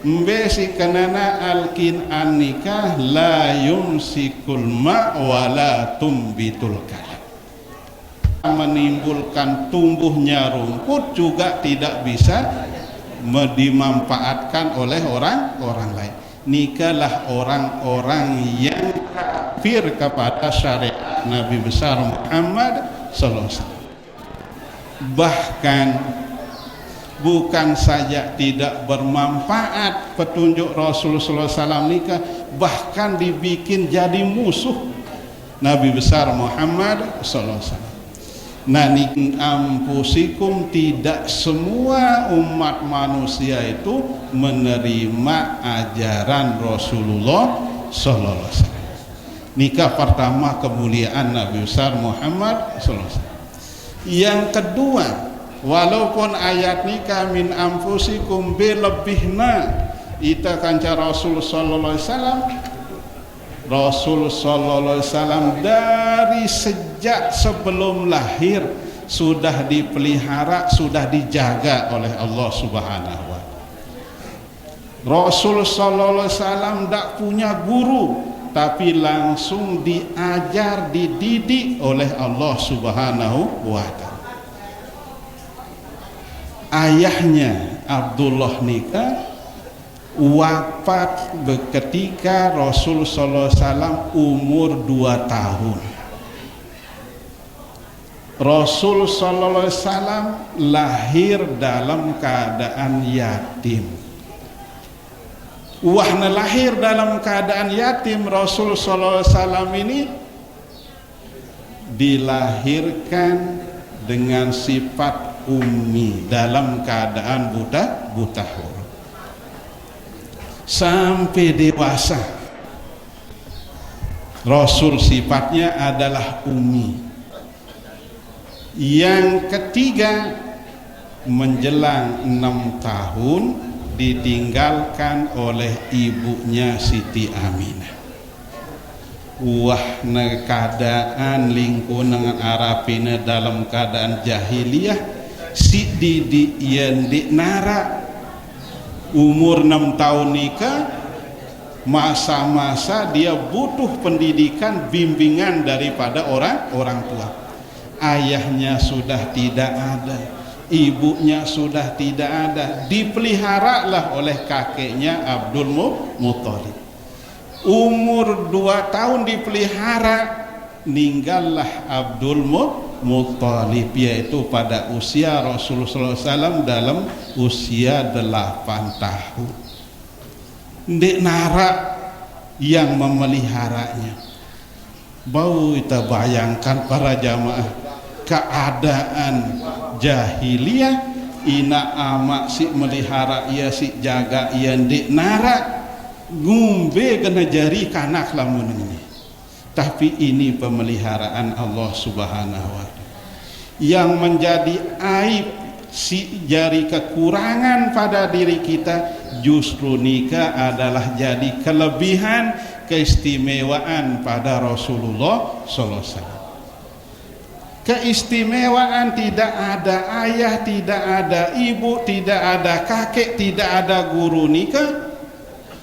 S4: Mbesi kanana alkin anika la yumsikul ma wa la tumbitul kalam. Menimbulkan tumbuhnya rumput juga tidak bisa dimanfaatkan oleh orang lain. Nikalah orang-orang yang kafir kepada syariat Nabi besar Muhammad sallallahu alaihi wasallam. Bahkan bukan saja tidak bermanfaat petunjuk Rasulullah sallallahu alaihi wasallam nikah, bahkan dibikin jadi musuh Nabi besar Muhammad sallallahu alaihi wasallam. Nani ampusikum, tidak semua umat manusia itu menerima ajaran Rasulullah sallallahu alaihi wasallam. Nikah pertama kemuliaan Nabi besar Muhammad sallallahu alaihi wasallam. Yang kedua, walaupun ayat nikah min ampusikum belebihna ita kanca Rasul sallallahu alaihi wasallam, Rasul sallallahu alaihi wasallam dari sejak sebelum lahir sudah dipelihara, sudah dijaga oleh Allah Subhanahu wa taala. Rasul sallallahu alaihi wasallam tidak punya guru, tapi langsung diajar, dididik oleh Allah Subhanahu wa taala. Ayahnya Abdullah nikah wafat ketika Rasul sallallahu alaihi wasallam umur 2 tahun. Rasul sallallahu alaihi wasallam lahir dalam keadaan yatim. Wahna lahir dalam keadaan yatim, Rasul sallallahu alaihi wasallam ini dilahirkan dengan sifat ummi dalam keadaan buta huruf. Sampai dewasa Rasul sifatnya adalah ummi. Yang ketiga, menjelang 6 tahun ditinggalkan oleh ibunya Siti Aminah. Wah, keadaan lingkungan Arabina dalam keadaan jahiliyah, si Didi yang nara umur 6 tahun nikah, masa-masa dia butuh pendidikan, bimbingan daripada orang tua. Ayahnya sudah tidak ada, ibunya sudah tidak ada, dipeliharalah oleh kakeknya Abdul Muthalib. Umur 2 tahun dipelihara, ninggallah Abdul Muthalib, yaitu pada usia Rasulullah SAW dalam usia 8 tahun. Ndek nara yang memeliharanya. Bau kita bayangkan para jamaah, keadaan jahiliyah, ina ama si melihara ia, si jaga ia, ndek nara ngumbe kena jari kanak lamun ini. Tapi ini pemeliharaan Allah Subhanahu wa taala. Yang menjadi aib, si jari kekurangan pada diri kita, justru nikah adalah jadi kelebihan, keistimewaan pada Rasulullah sallallahu alaihi wasallam. Keistimewaan, tidak ada ayah, tidak ada ibu, tidak ada kakek, tidak ada guru nikah,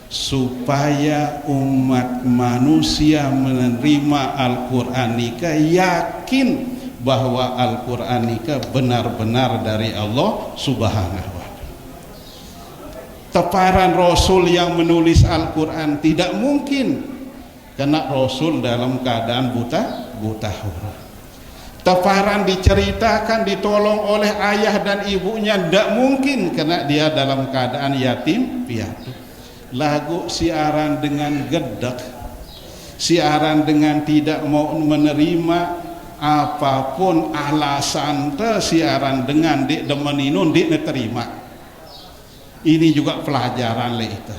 S4: supaya umat manusia menerima Al-Quran nikah, yakin bahwa Al-Quran nikah benar-benar dari Allah Subhanahu wa taala. Teparan Rasul yang menulis Al-Quran tidak mungkin, karena Rasul dalam keadaan buta huruf. Teparan diceritakan ditolong oleh ayah dan ibunya tidak mungkin, karena dia dalam keadaan yatim piatu. Lagu siaran dengan gedek, siaran dengan tidak mau menerima apapun alasan, siaran dengan dik demeninun dik neterima. Ini juga pelajaran le ita.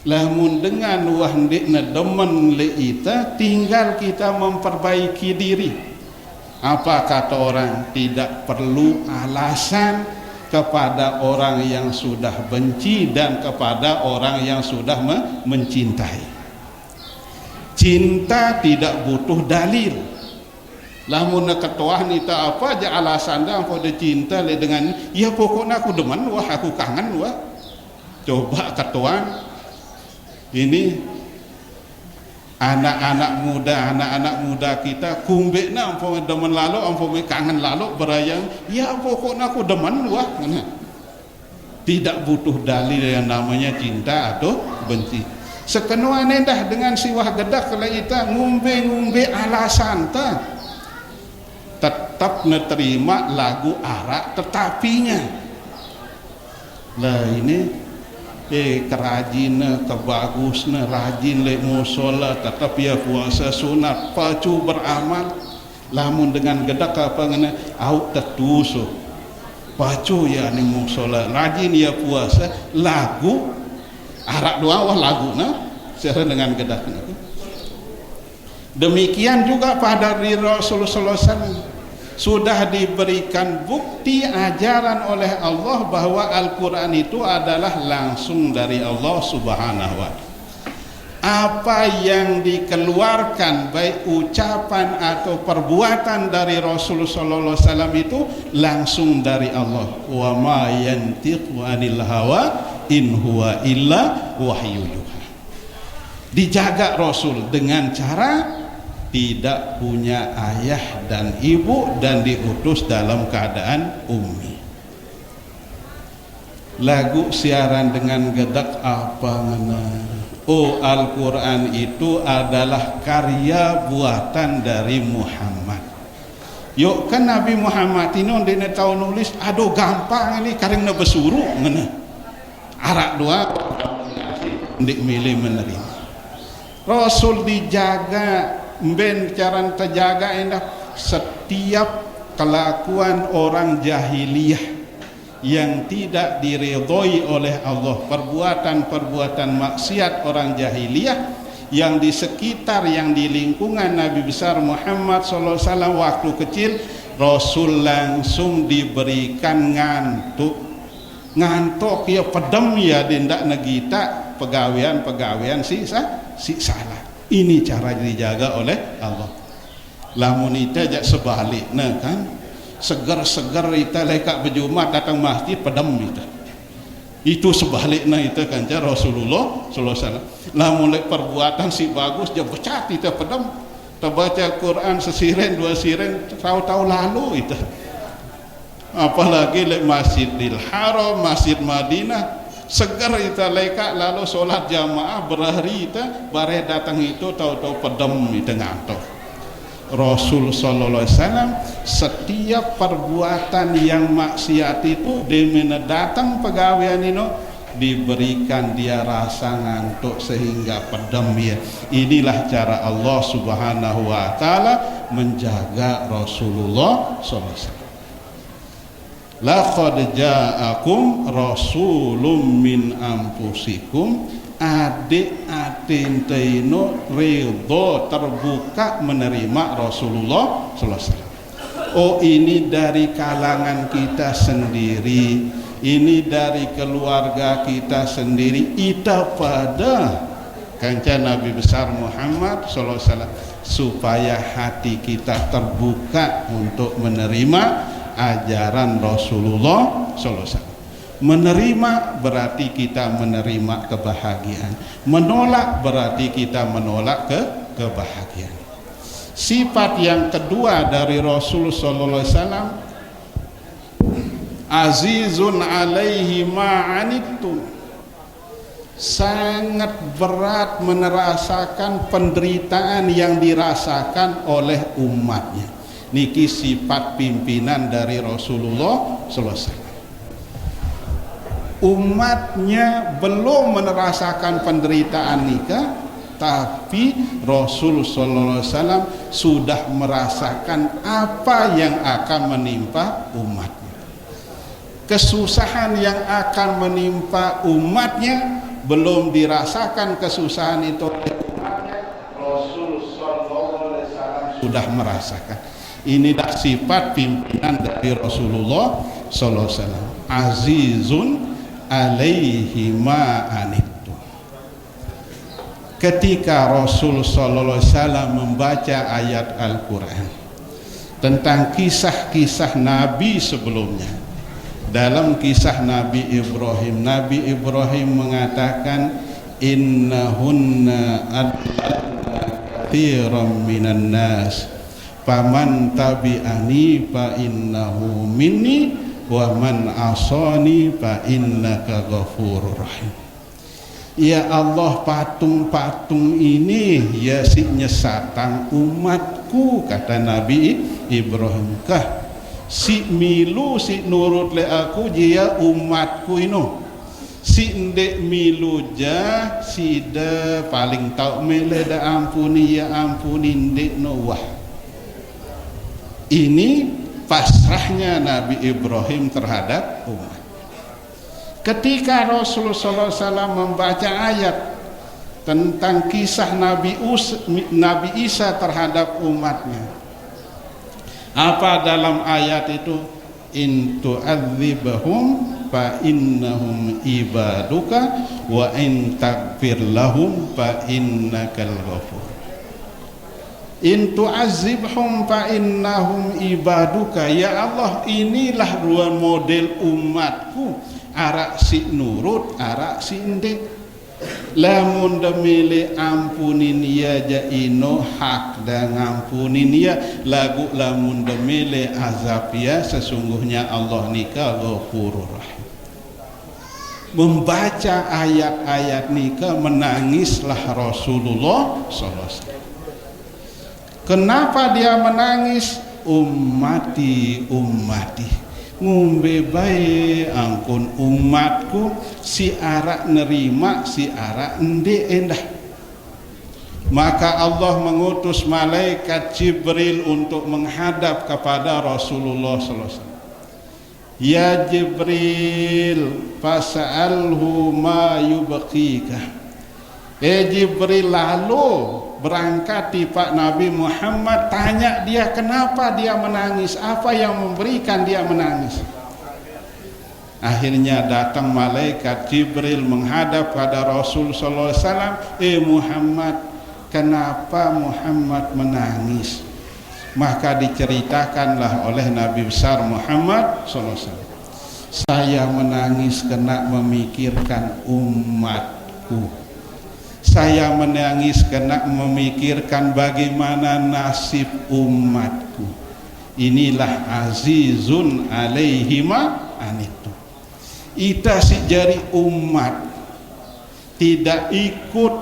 S4: Lamun dengan wah dik nedemen le ita, tinggal kita memperbaiki diri. Apa kata orang, tidak perlu alasan kepada orang yang sudah benci dan kepada orang yang sudah mencintai. Cinta tidak butuh dalil. Lamun ketua nita apa aja alasan dah apa dia cinta le dengan ya pokoknya aku demen wah aku kangen wah. Coba ketua ini anak-anak muda kita kumbekna ampun demen lalu ampun kangen lalu berayang ya pokoknya aku demen wah. Tidak butuh dalil yang namanya cinta atau benci. Sekenua dah dengan siwah gedak kalau kita ngumbe alasan ta tetap menerima lagu arak tetapinya lah ini kerajin kebagusna rajin le musola tetap ya puasa sunat pacu beramal lamun dengan gedak apa ngene au tetusu pacu ya ni musola rajin ya puasa lagu arak doa wah laguna secara dengan gedak itu. Demikian juga pada Rasulullah SAW sudah diberikan bukti ajaran oleh Allah bahwa Al-Quran itu adalah langsung dari Allah Subhanahu wa Ta'ala. Apa yang dikeluarkan baik ucapan atau perbuatan dari Rasulullah SAW itu langsung dari Allah. Wa ma yantiqu anil hawa in huwa illa wahyu yuha. Dijaga Rasul dengan cara tidak punya ayah dan ibu dan diutus dalam keadaan ummi. Lagu siaran dengan gedak apa ngana? Oh, Al-Quran itu adalah karya buatan dari Muhammad. Yuk kan Nabi Muhammad ini ondene tahu nulis aduh gampang ini kareng na besuru ngana. Arak doa ndik milih menerima. Rasul dijaga ben cara terjaga endah setiap kelakuan orang jahiliyah yang tidak diridhoi oleh Allah, perbuatan-perbuatan maksiat orang jahiliyah yang di sekitar yang di lingkungan Nabi besar Muhammad sallallahu alaihi wasallam waktu kecil Rasul langsung diberikan ngantuk ya pedem ya dindak negita pegawean si salah. Ini cara dijaga oleh Allah. Lamun ita jak sebaliknya kan segar-segar ita lekak berjumat datang masjid pedem ita. Itu sebaliknya ita kan cara Rasulullah sallallahu alaihi wasallam. Lamun lek perbuatan si bagus dia becat ita pedem. Terbaca Quran sesiren dua siren tahu-tahu lalu ita. Apalagi lek Masjidil Haram, Masjid Madinah segar kita leka lalu solat jamaah berhari kita bare datang itu tahu-tahu pedem itu ngantuk. Rasul sallallahu alaihi wasallam setiap perbuatan yang maksiat itu dimana datang pegawaian ini diberikan dia rasa ngantuk sehingga pedem ya. Inilah cara Allah Subhanahu wa taala menjaga Rasulullah sallallahu alaihi wasallam. Laqad ja'akum rasulun min anfusikum adik-atinteino ridho terbuka menerima Rasulullah sallallahu alaihi wasallam. Oh ini dari kalangan kita sendiri, ini dari keluarga kita sendiri, ita pada kanca Nabi besar Muhammad sallallahu alaihi wasallam supaya hati kita terbuka untuk menerima ajaran Rasulullah sallallahu alaihi wasallam. Menerima berarti kita menerima kebahagiaan, menolak berarti kita menolak kebahagiaan. Sifat yang kedua dari Rasul sallallahu alaihi wasallam, azizun alaihi ma'anittum, sangat berat merasakan penderitaan yang dirasakan oleh umatnya. Niki sifat pimpinan dari Rasulullah sallallahu alaihi wasallam. Umatnya belum merasakan penderitaan nikah, tapi Rasul sallallahu alaihi wasallam sudah merasakan apa yang akan menimpa umatnya. Kesusahan yang akan menimpa umatnya belum dirasakan kesusahan itu oleh umatnya, Rasul sallallahu alaihi wasallam sudah merasakan. Inilah sifat pimpinan dari Rasulullah sallallahu alaihi wasallam. Azizun alaihi ma'anittum. Ketika Rasul sallallahu alaihi wasallam membaca ayat Al-Qur'an, tentang kisah-kisah Nabi sebelumnya. Dalam kisah Nabi Ibrahim mengatakan innahunna adlalna katsiran minan nas faman tabi'ani fa innahu minni wa man asani fa innaka ghafurur rahim. Ya Allah, patung-patung ini ya si nyesatang umatku, kata Nabi Ibrahim. Kah si milu si nurut le aku jia umatku ino, si ndek milu ja si de paling tau mele da ampuni ya ampuni ndek no wah. Ini pasrahnya Nabi Ibrahim terhadap umat. Ketika Rasulullah SAW membaca ayat tentang kisah Nabi Isa terhadap umatnya, apa dalam ayat itu? In tu'adzibahum fa innahum ibaduka wa in taghfir lahum fa innakal ghafur. In tu'adzibhum fa innahum ibaduka. Ya Allah, inilah dua model umatku, arak si nurut, arak si ndek. Lamun demile ampunin ya jaino hak dan ampunin ya lagu, lamun demile azab ya sesungguhnya Allah nikah ghafurur rahim. Membaca ayat-ayat nikah menangislah Rasulullah SAW. Kenapa dia menangis? Ummati ngumbe bae angkun umatku, si arak nerima si arak ende endah. Maka Allah mengutus malaikat Jibril untuk menghadap kepada Rasulullah SAW. Ya Jibril, fas'alhu ma yubqika. Jibril lalu berangkati Pak Nabi Muhammad, tanya dia kenapa dia menangis, apa yang memberikan dia menangis. Akhirnya datang malaikat Jibril menghadap pada Rasul sallallahu alaihi wasallam, Muhammad, kenapa Muhammad menangis? Maka diceritakanlah oleh Nabi besar Muhammad sallallahu alaihi wasallam, saya menangis karena memikirkan umatku. Saya menangis karena memikirkan bagaimana nasib umatku. Inilah azizun alaihima anitu. Ita si jari umat tidak ikut,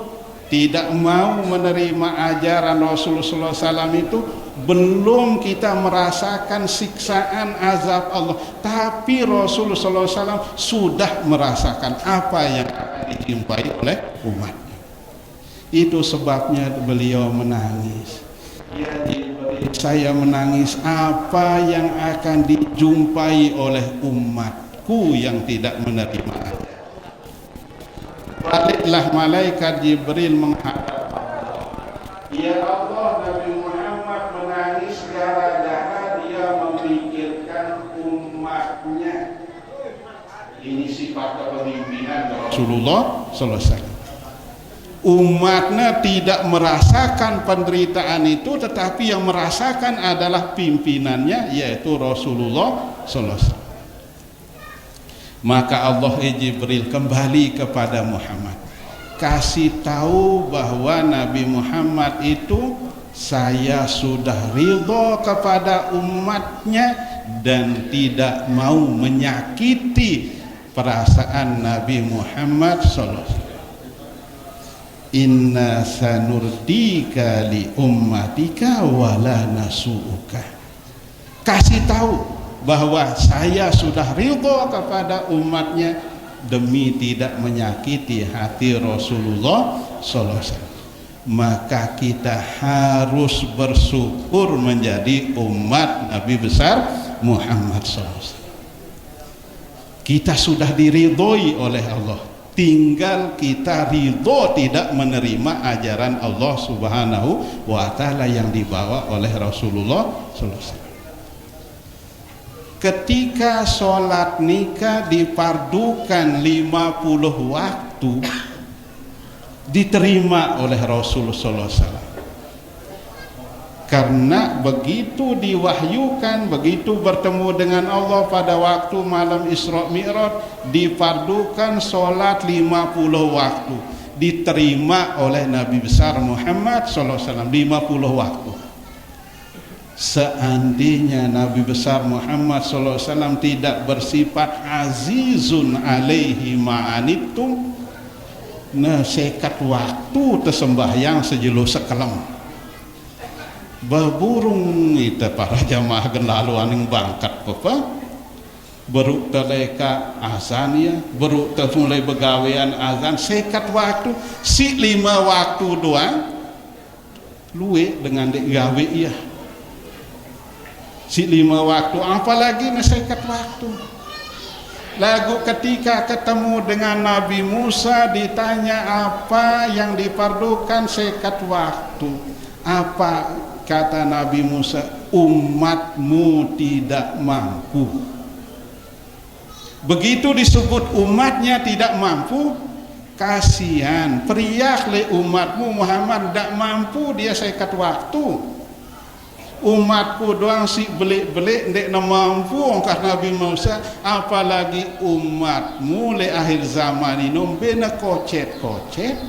S4: tidak mau menerima ajaran Rasulullah SAW itu, belum kita merasakan siksaan azab Allah, tapi Rasulullah SAW sudah merasakan apa yang akan dijumpai oleh umat. Itu sebabnya beliau menangis. Ya Jibril, saya menangis apa yang akan dijumpai oleh umatku yang tidak menerima ajaran. Baliklah malaikat Jibril menghadap Allah. Ya Allah, Nabi Muhammad menangis gara-gara dia memikirkan umatnya. Ini sifat kepemimpinan Rasulullah SAW. Umatnya tidak merasakan penderitaan itu, tetapi yang merasakan adalah pimpinannya, yaitu Rasulullah SAW. Maka Allah Jibril kembali kepada Muhammad, kasih tahu bahwa Nabi Muhammad itu saya sudah ridho kepada umatnya dan tidak mau menyakiti perasaan Nabi Muhammad SAW. Inna sanurdika li ummatika wala nasu'uka. Kasih tahu bahwa saya sudah ridho kepada umatnya demi tidak menyakiti hati Rasulullah SAW. Maka kita harus bersyukur menjadi umat Nabi besar Muhammad SAW. Kita sudah diridhoi oleh Allah, tinggal kita ridho tidak menerima ajaran Allah Subhanahu wa ta'ala yang dibawa oleh Rasulullah SAW. Ketika sholat nikah dipardukan 50 waktu, diterima oleh Rasulullah SAW. Karena begitu diwahyukan, begitu bertemu dengan Allah pada waktu malam Isra Mi'raj, difardukan solat 50 waktu, diterima oleh Nabi besar Muhammad SAW 50 waktu. Seandainya Nabi besar Muhammad SAW tidak bersifat azizun alaihi ma'anittum, nah sekat waktu tersembahyang sejelo sekelem. Berburung itu para jamaah lalu aning bangkat apa beruk teleka azan ya, beruk mulai begawean azan sekat waktu si 5 waktu doang luwe dengan dek gawe ya si 5 waktu, apalagi sekat waktu. Lagu ketika ketemu dengan Nabi Musa ditanya apa yang difardukan sekat waktu, apa kata Nabi Musa? Umatmu tidak mampu. Begitu disebut umatnya tidak mampu, kasihan, periak le umatmu Muhammad tidak mampu dia sekat waktu. Umatku doang si belik-belik ndek mampu ongkar Nabi Musa, apalagi umatmu le akhir zaman ini bena kocet-kocet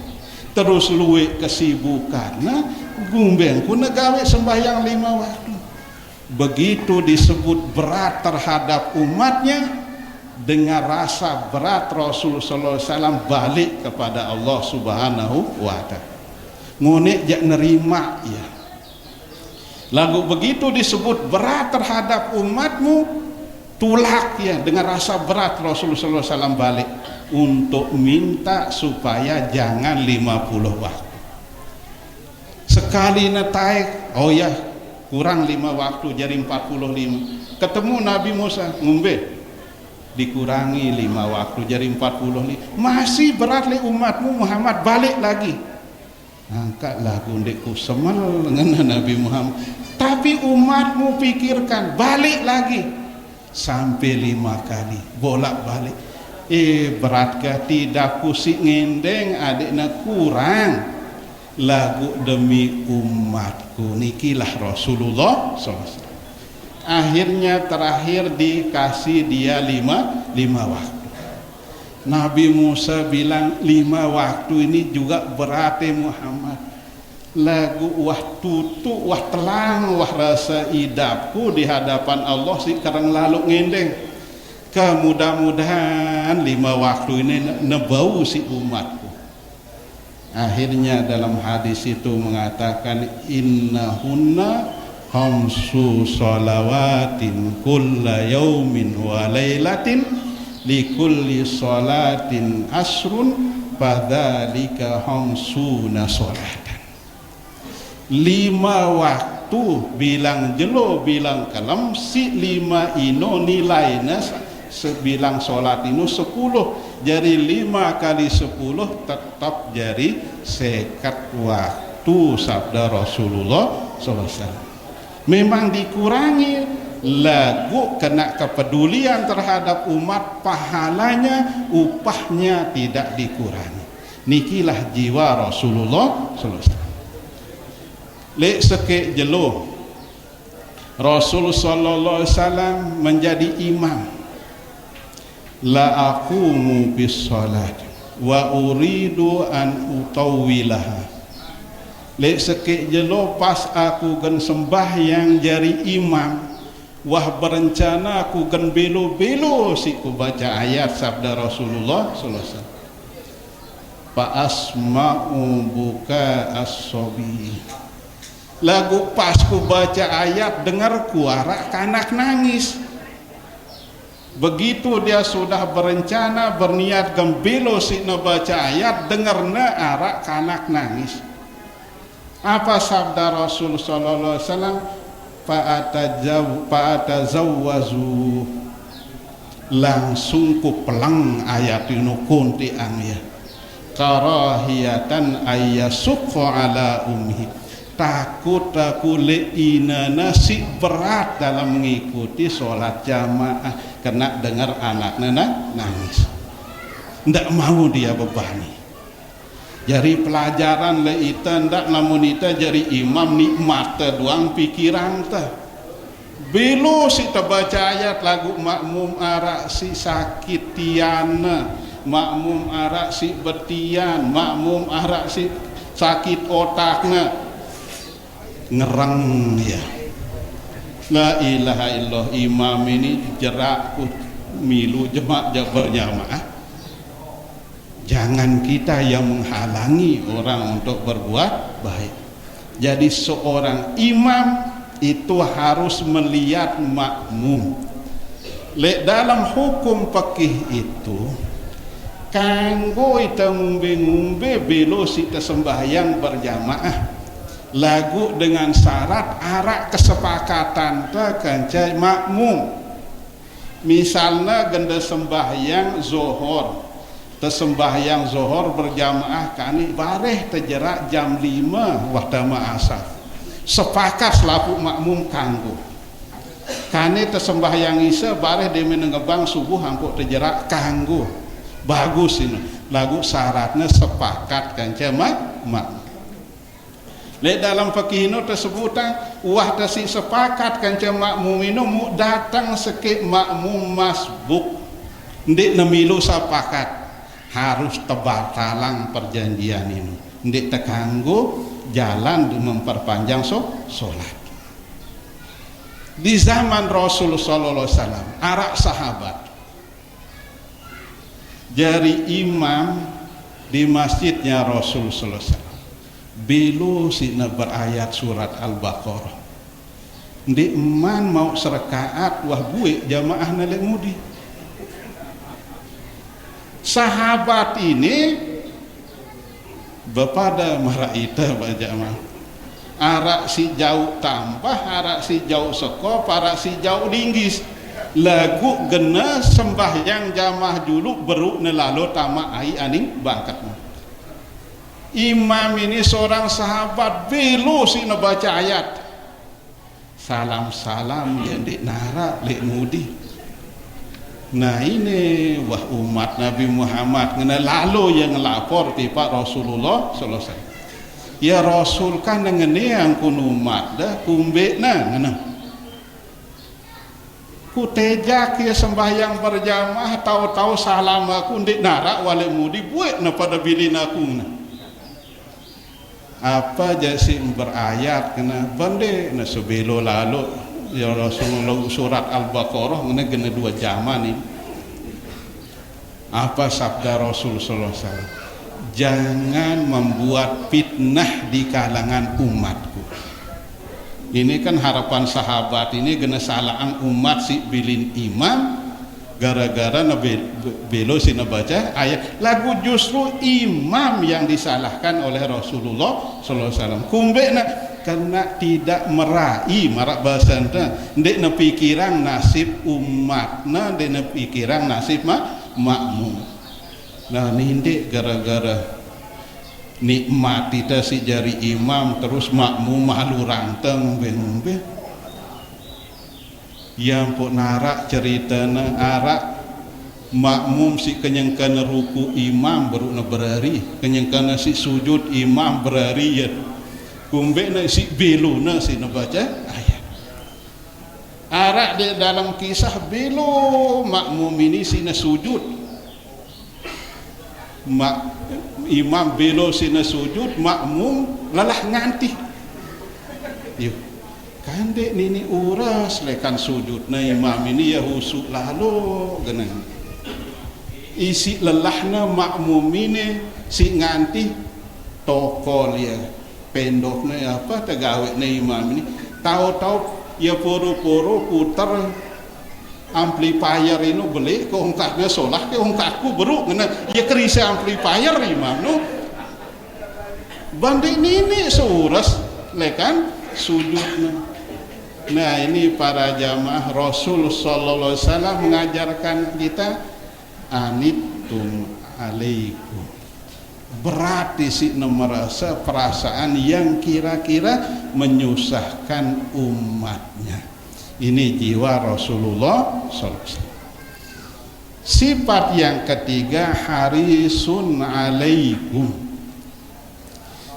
S4: terus luwe kesibukannya gumbengku negawe sembahyang 5 waktu. Begitu disebut berat terhadap umatnya, dengan rasa berat Rasulullah SAW balik kepada Allah Subhanahu wa Ta'ala. Ngonek jak nerima ya. Lalu begitu disebut berat terhadap umatmu, tulak ya, dengan rasa berat Rasulullah SAW balik untuk minta supaya jangan 50 waktu. Sekali netaik, oh ya kurang 5 waktu jadi 45. Ketemu Nabi Musa ngumbe dikurangi 5 waktu jadi 45. Masih berat le umatmu Muhammad, balik lagi. Angkatlah gundekku semel dengan Nabi Muhammad. Tapi umatmu pikirkan, balik lagi sampai 5 kali bolak-balik. Beratkah tidak kusik ngendeng adiknya kurang. Lagu demi umatku nikilah Rasulullah SAW. Akhirnya terakhir dikasih dia 5 waktu. Nabi Musa bilang 5 waktu ini juga berarti Muhammad. Lagu wah tutu wah telang wah rasa idapku di hadapan Allah sih karang lalu ngendeng. Mudah-mudahan 5 waktu ini nebau si umatku. Akhirnya dalam hadis itu mengatakan innahunna khamsu shalawatin kulla yaumin wa lailatin likulli shalatin asrun fadzalika khamsuna sholatan. 5 waktu bilang jelo bilang kalem si 5 ino nilainya sebilang sholat ini 10, jadi 5 kali 10 tetap jadi sekat waktu sabda Rasulullah SAW. Memang dikurangi lagu kena kepedulian terhadap umat, pahalanya upahnya tidak dikurangi. Nikilah jiwa Rasulullah SAW. Lek sekek jelo Rasul sallallahu alaihi wasallam menjadi imam. La aqumu bis salat wa uridu an utawwilaha. Lek sekek jelo pas aku gen sembahyang jari imam, wah berencana aku gen belo-belo si ku baca ayat sabda Rasulullah sallallahu alaihi wasallam. Fa asma'u buka as-sabi. Lagu pas ku baca ayat dengar kuara kanak nangis. Begitu dia sudah berencana berniat gembelo si baca ayat dengarna arak kanak nangis. Apa sabda Rasul sallallahu alaihi wasallam? Fa'atazawwazu, langsung ku pelang ayat ini kunti angya karahiyatan ayyasukha ala ummi. Takut aku le'inana si berat dalam mengikuti sholat jamaah kena dengar anak nana nangis, ndak mau dia bebani. Jadi pelajaran le ita ndak namun ita jadi imam nikmat doang pikiran ta. Belo si baca ayat lagu makmum arak si sakit tiana, makmum arak si betian, makmum arak si sakit otaknya, ngerang ya. La ilaha illallah, imam ini jerak milu jemaah berjamaah. Jangan kita yang menghalangi orang untuk berbuat baik. Jadi seorang imam itu harus melihat makmum. Dalam hukum fikih itu, kanggo ita ngumbe-ngumbe belo sita sembahyang berjamaah, lagu dengan syarat arak kesepakatan kanca makmum. Misalnya genda sembahyang zuhur, tersembahyang zuhur berjamaah kani bareh terjerak jam 5 waktu asar. Sepakat selaku makmum kanggo. Kani tersembahyang isya bareh demi ngebang subuh hampuk terjerak kanggo. Bagus ini. Lagu syaratnya sepakat kanca makmum. Le dalam fikih ini tersebutan wah tasi sepakat kanca makmum ini mu datang sekit makmum masbuk. Ndik nemilu sepakat. Harus tebatalang perjanjian ini. Ndik terganggu jalan memperpanjang sholat. Di zaman Rasul sallallahu alaihi wasallam, arak sahabat jadi imam di masjidnya Rasul sallallahu alaihi wasallam. Belu sina berayat surat Al-Baqarah. Ndik man mau serakaat wah buik jamaah nalek mudi. Sahabat ini bepada maraita berjamaah. Arak si jauh tambah, arak si jauh sekop, arak si jauh linggis. Lagu gena sembahyang jamaah dulu beruk nelalu tamak ai aning bangkat. Imam ini seorang sahabat belo si baca ayat. Salam-salam yang di nara lek mudi. Nah ini wah umat Nabi Muhammad ngena lalu yang ngelapor tiba Rasulullah sallallahu alaihi wasallam. Ya Rasul kan ngene yang kun umat dah kumbe na ngena. Ku tejak ya sembahyang berjamaah tahu-tahu salam aku ndik narak wale mudi buat na pada bilin aku na. Apa jasi berayat kena bande na sebelo lalu ya Rasulullah surat Al-Baqarah ngene 2 zaman ini. Apa sabda Rasul sallallahu alaihi wasallam? Jangan membuat fitnah di kalangan umatku. Ini kan harapan sahabat ini gena salaan umat si bilin imam gara-gara nabi belo si baca ayat lagu justru imam yang disalahkan oleh Rasulullah sallallahu alaihi wasallam. Kumbe na karena tidak meraih marak bahasa ndek na pikiran nasib umat na ndek na pikiran nasib makmum. Nah nindek gara-gara nikmat kita si jari imam terus makmum malu ranteng ngombe yang pun narak ceritana arak makmum si kenyangkan ruku imam baru na berari kenyangkan si sujud imam berari ya kumbe na si belu na si baca ayat arak di dalam kisah belu makmum ini si na sujud imam belo sina sujud makmum lalah nganti yuk kande nini uras lekan sujud na imam ini ya husuk lalu genang isi lelahna makmum ini si nganti tokol ya pendoknya apa tegawe na imam ini tahu-tahu ya poro-poro putar amplifier ini beli ke ungkatnya solah ke ungkatku beruk ngena ya kerisa amplifier imam no banding ini seuras lekan sujudnya. Nah ini para jamaah Rasul sallallahu alaihi wasallam mengajarkan kita anitum alaikum berarti si merasa perasaan yang kira-kira menyusahkan umatnya. Ini jiwa Rasulullah SAW. Sifat yang ketiga harisun alaikum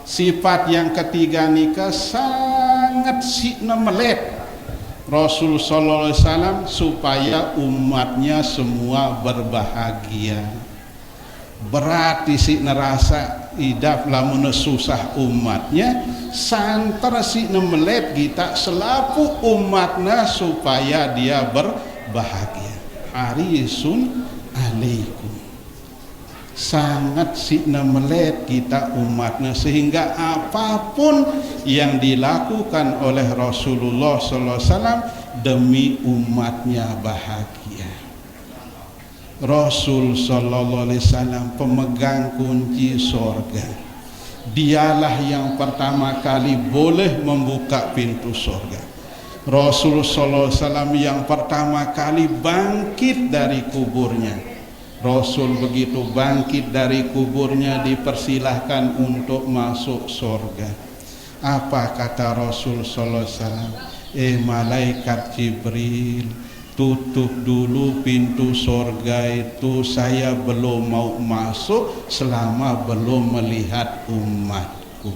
S4: Sifat yang ketiga nikah sangat sikna melet Rasul sallallahu alaihi wasallam supaya umatnya semua berbahagia. Berarti sikna rasa idap lamun susah umatnya santar sikna melet kita selaku umatnya supaya dia berbahagia. Harisun alaikum, sangat sikna melet kita umatnya sehingga apapun yang dilakukan oleh Rasulullah sallallahu alaihi wasallam demi umatnya bahagia. Rasul sallallahu alaihi wasallam pemegang kunci surga. Dialah yang pertama kali boleh membuka pintu surga. Rasul sallallahu alaihi wasallam yang pertama kali bangkit dari kuburnya. Rasul begitu bangkit dari kuburnya dipersilahkan untuk masuk surga. Apa kata Rasul sallallahu alaihi wasallam? Malaikat Jibril, tutup dulu pintu surga itu, saya belum mau masuk selama belum melihat umatku.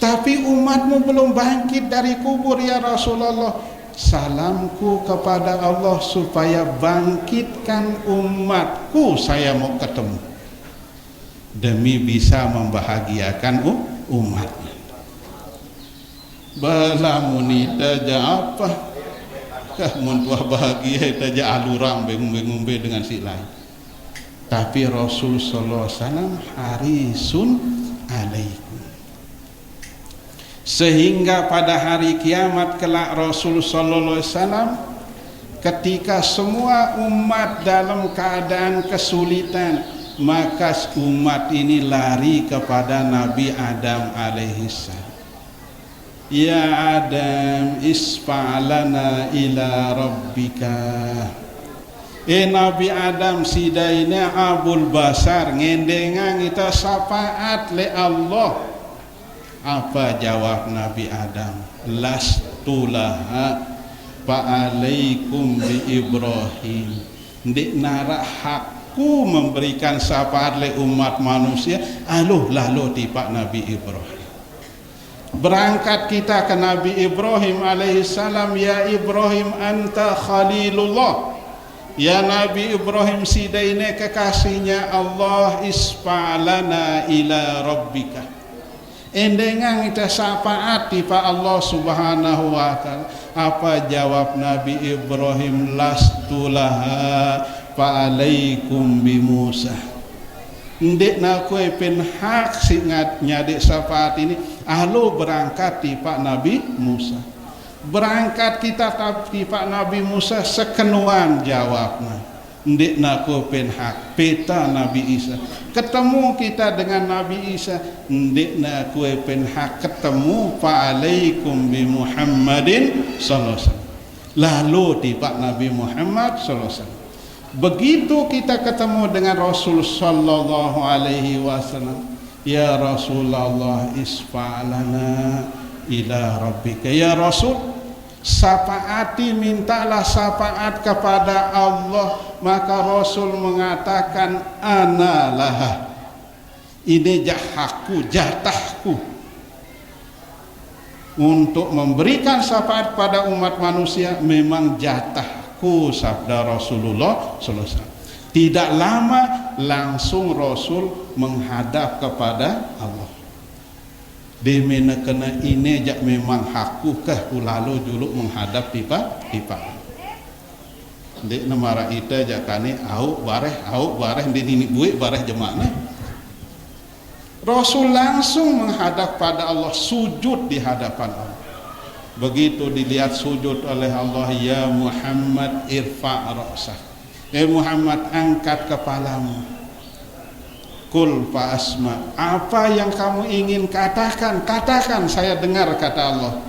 S4: Tapi umatmu belum bangkit dari kubur ya Rasulullah. Salamku kepada Allah supaya bangkitkan umatku, saya mau ketemu demi bisa membahagiakan umatnya. Balamunita ja apa kah muntuah bahagia ita alurang ngombe dengan si lain. Tapi Rasul sallallahu alaihi wasallam harisun alaikum, sehingga pada hari kiamat kelak Rasul sallallahu alaihi wasallam ketika semua umat dalam keadaan kesulitan, maka umat ini lari kepada Nabi Adam alaihissalam. Ya Adam, isfa'lana ila rabbika. Nabi Adam sidaina abul basar ngendengang kita syafaat le Allah. Apa jawab Nabi Adam? Lastulaha fa'alaikum bi Ibrahim. Ndik nara hakku memberikan syafaat le umat manusia, lalu tipak Nabi Ibrahim. Berangkat kita ke Nabi Ibrahim alaihissalam. Ya Ibrahim anta khalilullah. Ya Nabi Ibrahim sidaine kekasihnya Allah, isfa'lana ila rabbika. Endengang kita syafaat di Pak Allah subhanahu wa ta'ala. Apa jawab Nabi Ibrahim? Lastulaha fa'alaikum bi Musa. Ndek na kue pen hak singat nyadik syafaat ini. Berangkat di Pak Nabi Musa. Berangkat kita di Pak Nabi Musa sekenuan jawabnya. Ndek na kue pen hak peta Nabi Isa. Ketemu kita dengan Nabi Isa. Ndek na kue pen hak ketemu fa'alaikum bi Muhammadin sallallahu alaihi wasallam. Lalu di Pak Nabi Muhammad sallallahu alaihi wasallam. Begitu kita ketemu dengan Rasul sallallahu alaihi wasallam, ya Rasulullah isfa'lana ila rabbika. Ya Rasul, syafaati, mintalah syafaat kepada Allah. Maka Rasul mengatakan ana laha. Ini jatahku untuk memberikan syafaat pada umat manusia, memang jatah. Sabda Rasulullah sallallahu alaihi wasallam. Tidak lama langsung Rasul menghadap kepada Allah. Dimana kena ini jak memang hakku kah lalu dulu menghadap tipa. Dek namara ita jakane au bareh ini buik bareh jemaah. Rasul langsung menghadap pada Allah, sujud di hadapan Allah. Begitu dilihat sujud oleh Allah, ya Muhammad irfa' ra'sak. Muhammad, angkat kepalamu. Kul fa asma. Apa yang kamu ingin katakan, saya dengar, kata Allah.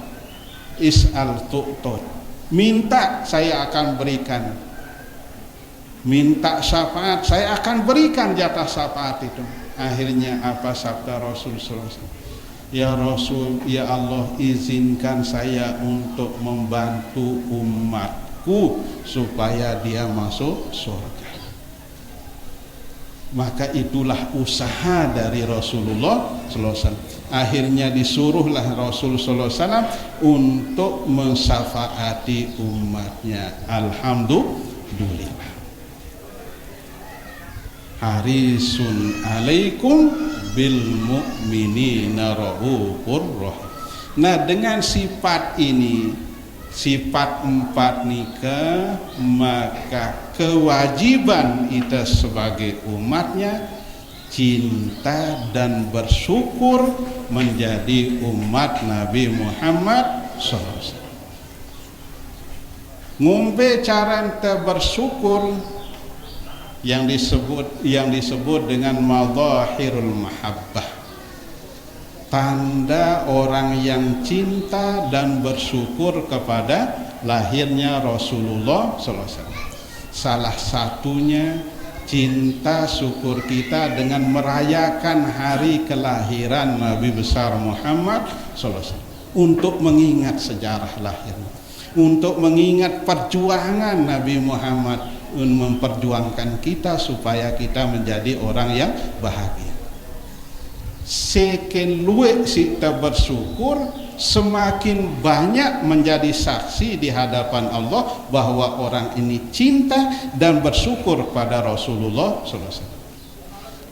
S4: Is'al tu'tod. Minta, saya akan berikan. Minta syafaat, saya akan berikan jatah syafaat itu. Akhirnya apa sabda Rasul sallallahu alaihi wasallam? Ya Rasul, ya Allah, izinkan saya untuk membantu umatku supaya dia masuk surga. Maka itulah usaha dari Rasulullah sallallahu alaihi wasallam. Akhirnya disuruhlah Rasul sallallahu alaihi wasallam untuk mensafaati umatnya. Alhamdulillah. Harisun alaikum bil mu'minina raufur rahim. Nah, dengan sifat ini, sifat 4 nikah, maka kewajiban kita sebagai umatnya cinta dan bersyukur menjadi umat Nabi Muhammad SAW. Ngombe cara ente bersyukur yang disebut dengan madahirul mahabbah. Tanda orang yang cinta dan bersyukur kepada lahirnya Rasulullah SAW. Salah satunya cinta syukur kita dengan merayakan hari kelahiran Nabi besar Muhammad SAW, untuk mengingat sejarah lahirnya, untuk mengingat perjuangan Nabi Muhammad memperjuangkan kita supaya kita menjadi orang yang bahagia. Semakin luwek kita bersyukur, semakin banyak menjadi saksi di hadapan Allah bahwa orang ini cinta dan bersyukur pada Rasulullah SAW.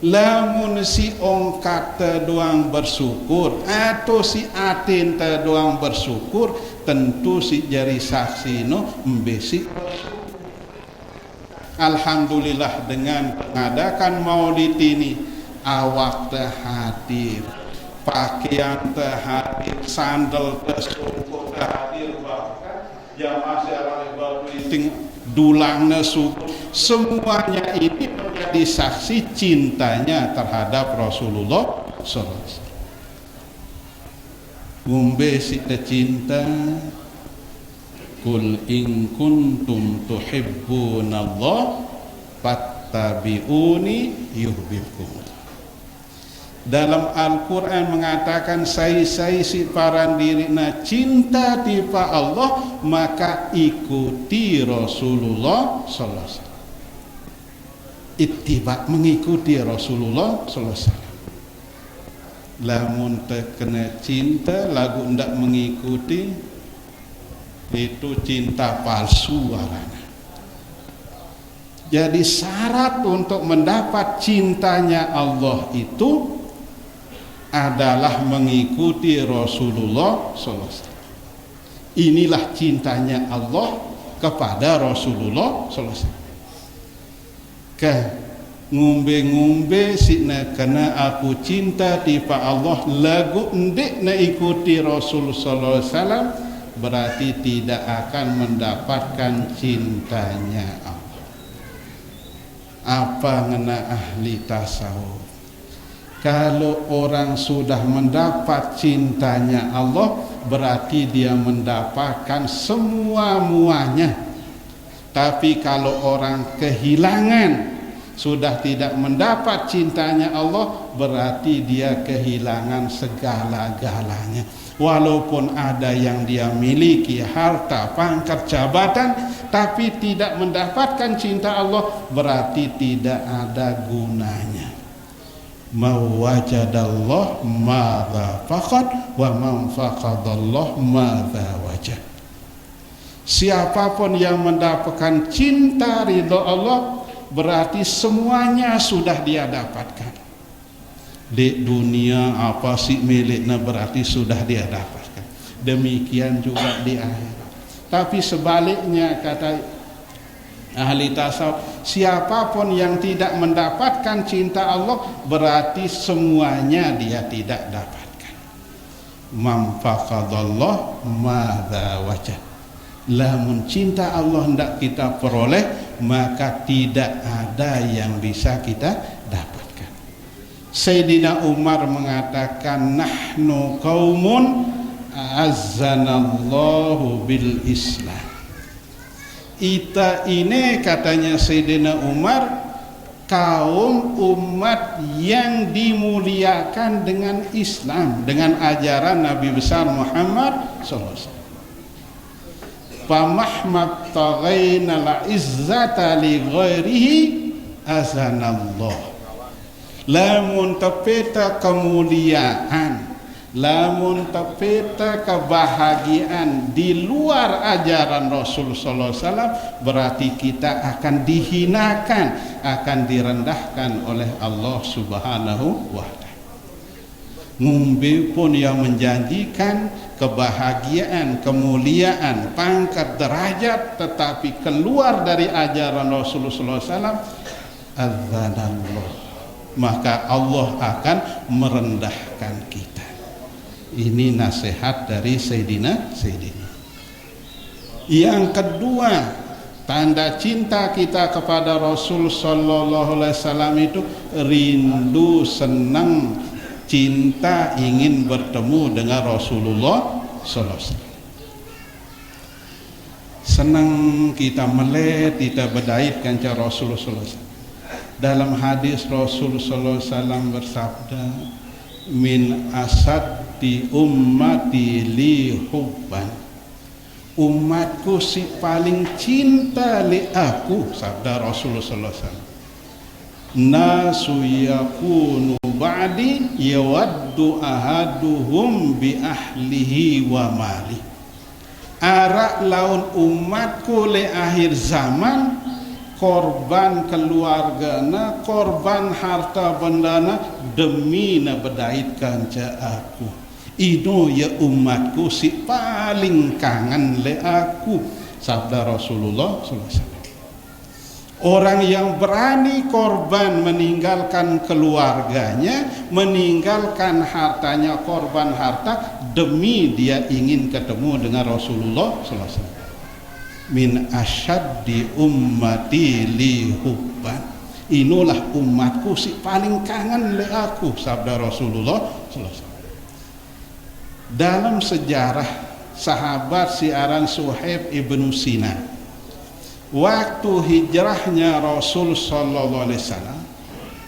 S4: Lamun si ongkat doang bersyukur atau si atin doang bersyukur, tentu si jari saksi no mbesi. Alhamdulillah, dengan mengadakan maulid ini, awak terhadir, pakaian terhadir, sandal tersungguh terhadir, bahkan jamaah syarah batu dulangnya suku, semuanya ini menjadi saksi cintanya terhadap Rasulullah SAW. Ngombe si cinta, kul in kuntum tuhibbunallah fattabi'uni yuhibbukum. Dalam Al-Quran mengatakan saya si paran dirina cinta tipa Allah, maka ikuti Rasulullah sallallahu alaihi wasallam. Ittiba, mengikuti Rasulullah sallallahu alaihi wasallam. Lamun terkena cinta lagu ndak mengikuti, itu cinta palsu warna. Jadi syarat untuk mendapat cintanya Allah itu adalah mengikuti Rasulullah SAW. Inilah cintanya Allah kepada Rasulullah SAW. Ke ngumbe-ngumbe sina kena aku cinta tipa Allah lagu ndek na ikuti Rasul sallallahu alaihi wasallam, berarti tidak akan mendapatkan cintanya Allah. Apa ngena ahli tasawuf? Kalau orang sudah mendapat cintanya Allah, berarti dia mendapatkan semua-muanya. Tapi kalau orang kehilangan, sudah tidak mendapat cintanya Allah, berarti dia kehilangan segala-galanya. Walaupun ada yang dia miliki, harta, pangkat, jabatan, tapi tidak mendapatkan cinta Allah, berarti tidak ada gunanya. Mawajadallah madza faqad wa man faqadallah madza wajad. Siapapun yang mendapatkan cinta ridha Allah, berarti semuanya sudah dia dapatkan. Di dunia apa sih miliknya, berarti sudah dia dapatkan. Demikian juga di akhirat. Tapi sebaliknya kata ahli tasawuf, siapapun yang tidak mendapatkan cinta Allah, berarti semuanya dia tidak dapatkan. Man faqadallah madza wajad. Lamun cinta Allah hendak kita peroleh, maka tidak ada yang bisa kita dapatkan. Sayyidina Umar mengatakan, nahnu qaumun azzanallahu bil Islam. Ita ini, katanya Sayyidina Umar, kaum umat yang dimuliakan dengan Islam, dengan ajaran Nabi besar Muhammad SAW. Famahmat taghaina la izzata li ghairihi azanallah. lamun tepeta kemuliaan, lamun tepeta kebahagiaan di luar ajaran Rasul sallallahu alaihi wasallam, berarti kita akan dihinakan, akan direndahkan oleh Allah Subhanahu wa taala. Ngumbe pun yang menjanjikan kebahagiaan, kemuliaan, pangkat, derajat, tetapi keluar dari ajaran Rasulullah SAW, adzanallah, maka Allah akan merendahkan kita. Ini nasihat dari Sayyidina. Yang kedua, tanda cinta kita kepada Rasul sallallahu alaihi wasallam itu rindu, senang, cinta, ingin bertemu dengan Rasulullah sallallahu alaihi wasallam. Senang kita melihat, kita berdait kanca Rasulullah sallallahu alaihi wasallam. Dalam hadis Rasul sallallahu alaihi wasallam bersabda, min asaddi ummati li hubban, umatku si paling cinta li aku, sabda Rasulullah sallallahu alaihi wasallam, nasu yakunu ba'di yawaddu ahaduhum bi ahlihi wa mali. Arak laun umatku le akhir zaman, korban keluargana, korban harta bendana demi na bedait kanca aku. Ino ya umatku si paling kangen le aku, sabda Rasulullah sallallahu alaihi wasallam. Orang yang berani korban meninggalkan keluarganya, meninggalkan hartanya, korban harta demi dia ingin ketemu dengan Rasulullah sallallahu alaihi wasallam. Min asyaddi ummati li hubban, inilah umatku si paling kangen le aku, sabda Rasulullah sallallahu alaihi wasallam. Dalam sejarah sahabat siaran Suhaib ibnu Sinan, waktu hijrahnya Rasul sallallahu alaihi wasallam,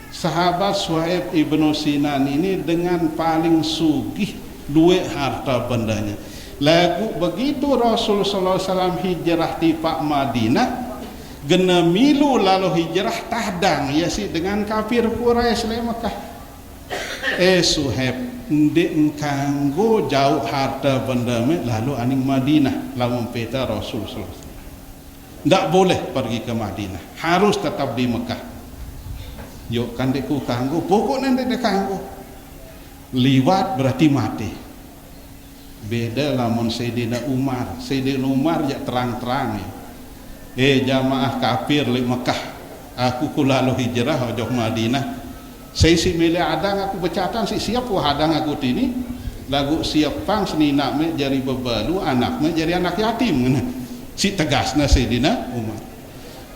S4: sahabat Suhaib ibnu Sinan ini dengan paling sugih duit harta bendanya. Lagu begitu Rasul sallallahu alaihi wasallam hijrah di Pak Madinah, gena milu lalu hijrah tahdang ya si dengan kafir Quraisy le Mekah. Suhaib ndek engkanggo jauh harta benda me lalu aning Madinah lamun peta Rasul sallallahu alaihi wasallam. Tidak boleh pergi ke Madinah, harus tetap di Mekah. Yuk kan deku kanggo, pokok nanti dek kanggo. Liwat berarti mati. Beda lamun Sayyidina Umar. Sayyidina Umar ya terang-terang ya. Jamaah kafir di Mekah, aku lalu hijrah ojok Madinah. Saya si milih adang aku becatan si siap wah adang aku tini. Lagu siap pang senina me jari bebalu, anak me jari anak yatim ngena. Si tegasna Sayyidina Umar.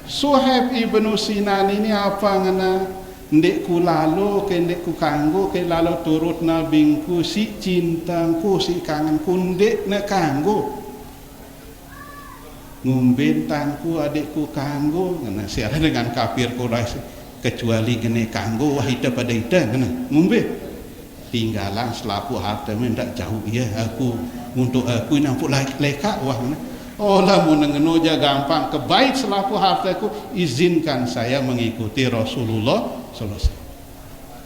S4: Suhaib ibnu Sinan ini apa ngena, ndek ku lalu ke ndek ku kanggo ke lalu turut nabingku si cintangku si kangenku ndek na kanggo ngumbentangku adikku kanggo ngena siara dengan kafir Quraisy, kecuali ngene kanggo wahida pada ida ngena ngumbe tinggalan selaku harta mendak jauh ya aku untuk aku nampu leka wah ngena. Oh lah menengenoja gampang kebaik selaku hartaku, izinkan saya mengikuti Rasulullah sallallahu alaihi wasallam.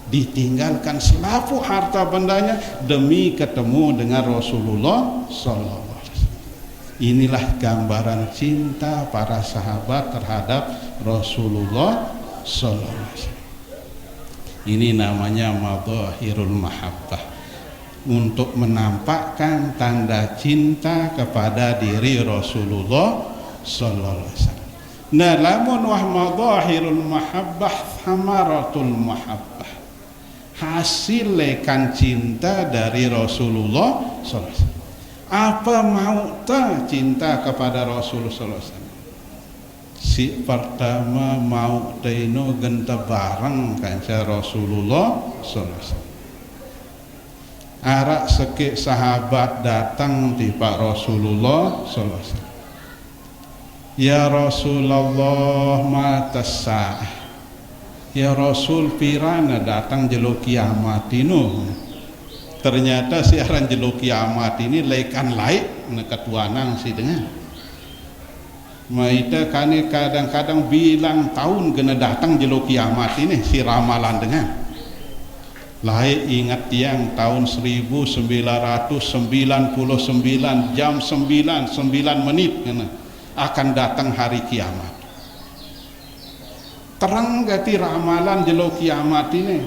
S4: Ditinggalkan selaku harta bendanya demi ketemu dengan Rasulullah sallallahu alaihi wasallam. Inilah gambaran cinta para sahabat terhadap Rasulullah sallallahu alaihi wasallam. Ini namanya madhahirul mahabbah, untuk menampakkan tanda cinta kepada diri Rasulullah sallallahu alaihi wasallam. Nah, lamun wah madhahirul mahabbah thamaratul mahabbah, hasil lekan cinta dari Rasulullah sallallahu alaihi wasallam. Apa mau ta cinta kepada Rasulullah sallallahu alaihi wasallam? Si pertama mau taino genta bareng kanca Rasulullah sallallahu alaihi wasallam. Arak sekik sahabat datang di Pak Rasulullah sallallahu alaihi wasallam. Ya Rasulullah matas sa'ah. Ya Rasul pirana datang jelo kiamat ini. Ternyata siaran jelo kiamat ini laikan laik nekatuanang si dengan. Maita kane kadang-kadang bilang tahun kena datang jelo kiamat ini si ramalan dengan. Lahir ingat tiang tahun 1999 jam 9 menit akan datang hari kiamat. Terang gati ramalan jelo kiamat ini.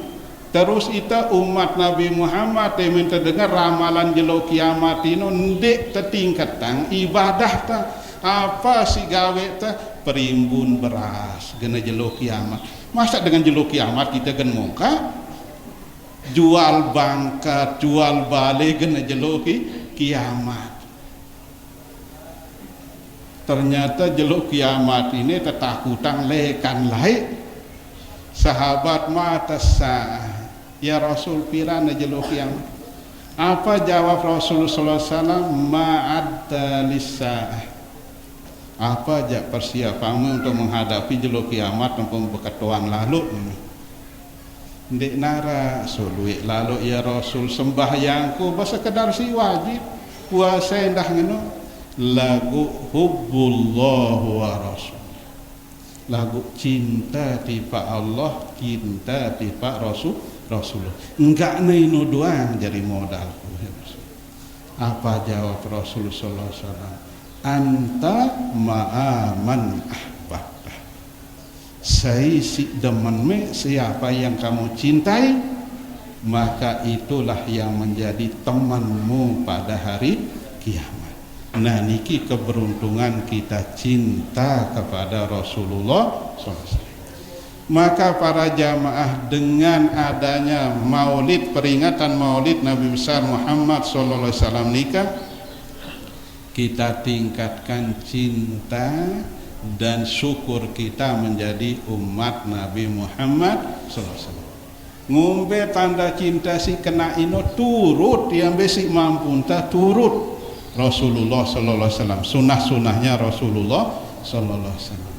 S4: Terus ita umat Nabi Muhammad yang minta dengar ramalan jelo kiamat ini ndek tetingkatang ibadah ta apa si gawe ta perimbun beras gena jelo kiamat. Masa dengan jelo kiamat kita gen muka jual bangkat jual balik gena jelo kiamat. Ternyata jeluk kiamat ini ketakutan lekan lain. Sahabat mata sah, ya Rasul pirana jeluk kiamat. Apa jawab Rasulullah SAW? Ma'adda lisa'ah. Apa aja persiapanmu untuk menghadapi jeluk kiamat tempat bekatuan lalu? Ndek nara suluik lalu ya Rasul sembahyangku sekedar si wajib puasa endah ngeno. Lagu hubbullah wa rasul, lagu cinta tipa Allah, cinta tipa Rasulullah. Enggak naino doang jadi modalku. Apa jawab Rasulullah sallallahu alaihi wasallam? Anta ma'aman ahbabta. Saya si demen me siapa yang kamu cintai, maka itulah yang menjadi temanmu pada hari kiamat. Nah niki keberuntungan kita cinta kepada Rasulullah SAW. Maka para jamaah dengan adanya maulid, peringatan maulid Nabi besar Muhammad SAW nikah, kita tingkatkan cinta dan syukur kita menjadi umat Nabi Muhammad SAW. Ngombe tanda cinta si kena ino turut yang besi mampu turut Rasulullah sallallahu alaihi wasallam, sunah-sunahnya Rasulullah sallallahu alaihi wasallam.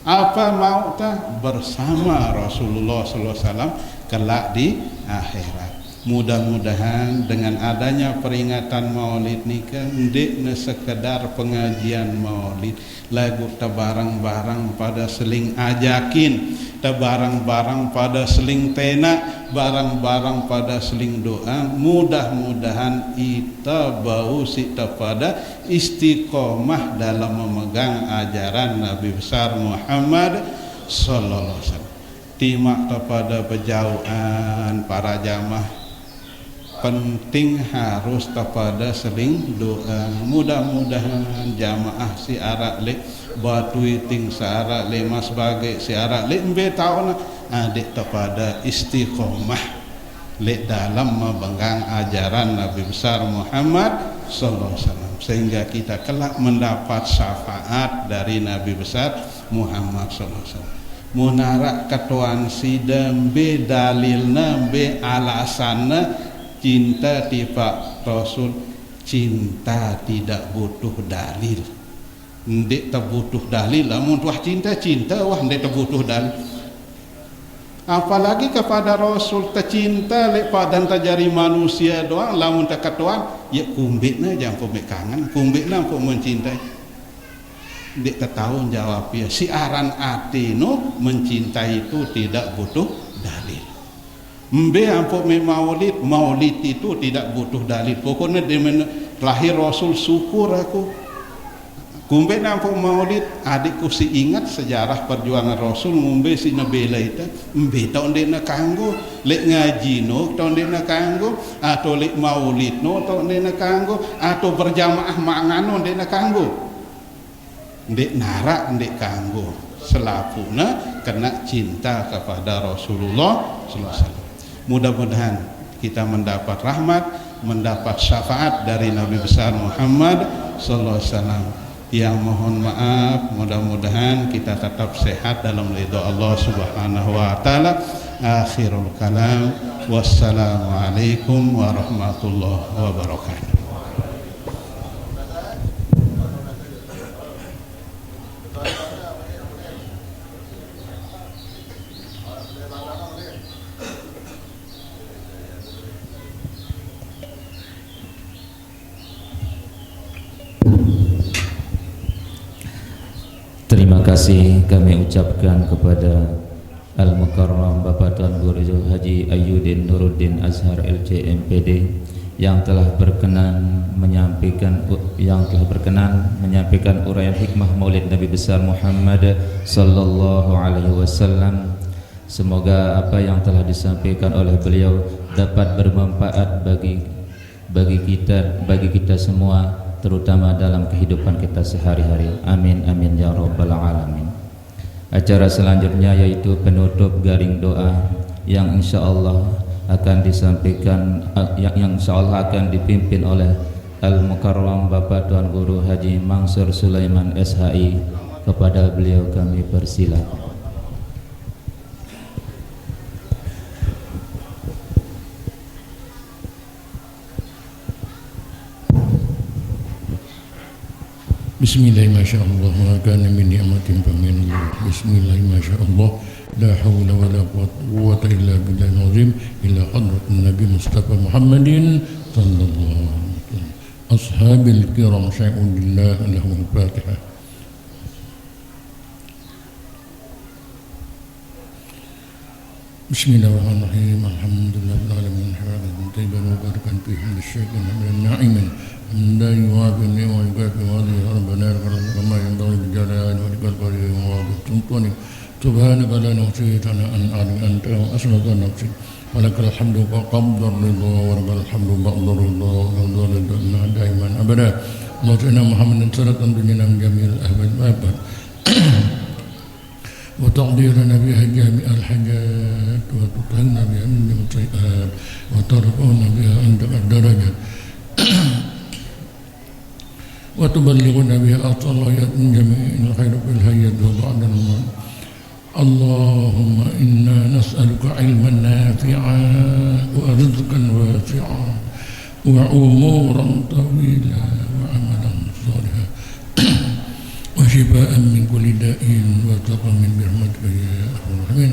S4: Apa mau ta bersama Rasulullah sallallahu alaihi wasallam kelak di akhirat. Mudah-mudahan dengan adanya peringatan Maulid nikah ndek sekedar pengajian Maulid, lagu tabarang-barang pada seling ajakin, tabarang-barang pada seling tena, barang-barang pada seling doa. Mudah-mudahan kita bau sita pada istiqomah dalam memegang ajaran Nabi besar Muhammad sallallahu alaihi wasallam. Timak kepada pejauhan para jamaah, penting harus kepada seling doa. Mudah-mudahan jamaah si arak lek batu iting searak lema sebagai si arak lek embe tauna adik kepada istiqomah lek dalam memegang ajaran Nabi besar Muhammad sallallahu alaihi wasallam, sehingga kita kelak mendapat syafaat dari Nabi besar Muhammad sallallahu alaihi wasallam. Munarak ketuan sidam be dalilna be alasanna cinta tiba Rasul. Cinta tidak butuh dalil. Ndek tak butuh dalil. Lamun tuah cinta wah ndek tak butuh dalil. Apalagi kepada Rasul tercinta lek padan tajari manusia doang. Lamun tak ketuan ya kumbitna jangan kumbit kangen, kumbitna pun mencintai. Ndek ketahuan jawab ya si aran atino mencintai itu tidak butuh dalil. Mbe ampuk me maulid itu tidak butuh dalil. Pokoknya dia lahir Rasul syukur aku. Kumbe ampuk maulid adikku si ingat sejarah perjuangan Rasul ngumbe si nabela itu. Mbe tahun dia kanggo lek ngaji no tahun dia kanggo atau lek maulid no tahun dia kanggo atau berjamaah mangano dia kanggo. Ndek narak ndek kanggo selapuna kena cinta kepada Rasulullah sallallahu alaihi wasallam. Mudah-mudahan kita mendapat rahmat, mendapat syafaat dari Nabi besar Muhammad sallallahu alaihi wasallam. Yang mohon maaf, mudah-mudahan kita tetap sehat dalam ridha Allah Subhanahu wa taala. Akhirul kalam, wassalamualaikum warahmatullahi wabarakatuh.
S1: Terima kasih kami ucapkan kepada Al-Mukarram Bapak Tuan Guru Haji Ayyuddin Nur Syukuruddin Azhar LCMPD yang telah berkenan menyampaikan uraian hikmah Maulid Nabi besar Muhammad sallallahu alaihi wasallam. Semoga apa yang telah disampaikan oleh beliau dapat bermanfaat bagi kita semua, terutama dalam kehidupan kita sehari-hari. Amin amin ya rabbal alamin. Acara selanjutnya yaitu penutup garing doa yang insyaallah akan disampaikan, yang insyaallah akan dipimpin oleh Al-Mukarram Bapak Tuan Guru Haji Mansur Sulaiman SHI. Kepada beliau kami persilakan.
S5: Bismillahirrahmanirrahim. Masyaallah ma kana min ni'matin fa min Allah. Bismillahirrahmanirrahim. Masyaallah la haula wala quwwata illa billahil azim. Ila hadratin Nabi Mustafa Muhammadin sallallahu alaihi wasallam. Ashabil kiram syai'un lillah lahum Fatihah. Bismillahirrahmanirrahim. Alhamdulillahil alamin. Hamdan tayyiban mubarakan fihi min syai'in min na'imin. لا يوافي النعم ويكافئ هذه ربنا كما ينبغي بجلال وجهك الكريم وبسلطان سبحانك لا نحصي ثناء عليك أنت أسرة نفسي ولك الحمد وقبض الرضا ولك الحمد بعد الرضا ورضا لنا دائما أبدا. اللهم صل على محمد صلاة تنجينا من جميع الأهوال والآفات وتقديرنا بها جميع الحاجات وتطهرنا بها من السيئات وترفعنا بها عندك الدرجات وتبلغنا بها أقصى الغايات من جميع الخير في الحياة وبعد الموت. اللهم إنا نسألك علما نافعا ورزقا واسعا وأمورا طويلا وعملا صالحا وشفاء من كل داء وسقم برحمتك يا أرحم الراحمين.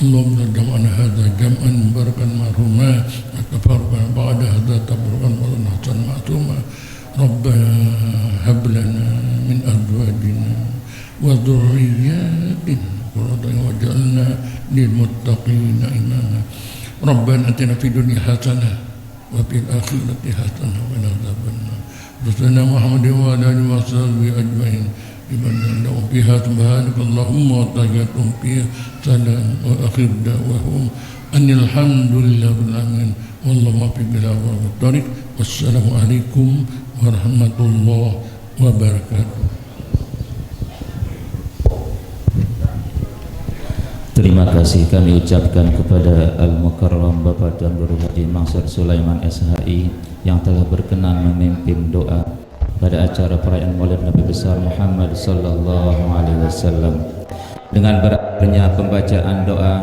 S5: اللهم جمعنا هذا جمعا مباركا مرحوما وتفرقا بعد هذا تفرقا حسنا معصوما. ربنا هب لنا من أزواجنا وذرياتنا قرة أعين واجعلنا للمتقين إماما. ربنا آتنا في الدنيا حسنة وفي الآخرة حسنة وقنا عذاب النار. سيدنا محمد وعلى آله وصحبه أجمعين بمن لهم فيها سبحانك اللهم وتحيتهم فيها سلام وآخر دعواهم أن الحمد لله رب العالمين والله موفق إلى الطريق. والسلام عليكم warahmatullahi wabarakatuh.
S1: Terima kasih kami ucapkan kepada Al-Mukarram Bapak Tuan Guru Haji Mansur Sulaiman SHI yang telah berkenan memimpin doa pada acara perayaan Maulid Nabi besar Muhammad sallallahu alaihi wasallam. Dengan berakhirnya pembacaan doa,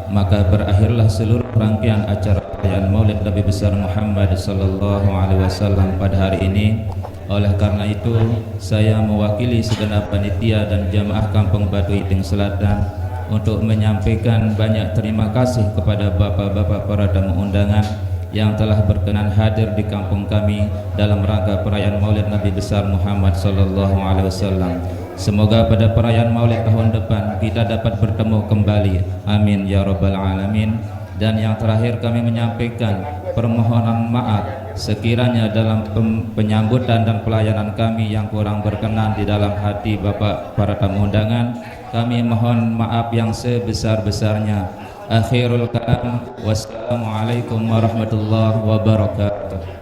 S1: maka berakhirlah seluruh rangkaian acara perayaan Maulid Nabi besar Muhammad sallallahu alaihi wasallam pada hari ini. Oleh karena itu, saya mewakili segenap panitia dan jamaah Kampung Batu Iting Selatan untuk menyampaikan banyak terima kasih kepada bapak-bapak para tamu undangan yang telah berkenan hadir di kampung kami dalam rangka perayaan Maulid Nabi besar Muhammad sallallahu alaihi wasallam. Semoga pada perayaan Maulid tahun depan kita dapat bertemu kembali. Amin ya rabbal alamin. Dan yang terakhir kami menyampaikan permohonan maaf sekiranya dalam penyambutan dan pelayanan kami yang kurang berkenan di dalam hati Bapak para tamu undangan, kami mohon maaf yang sebesar-besarnya. Akhirul kalam, wassalamualaikum warahmatullahi wabarakatuh.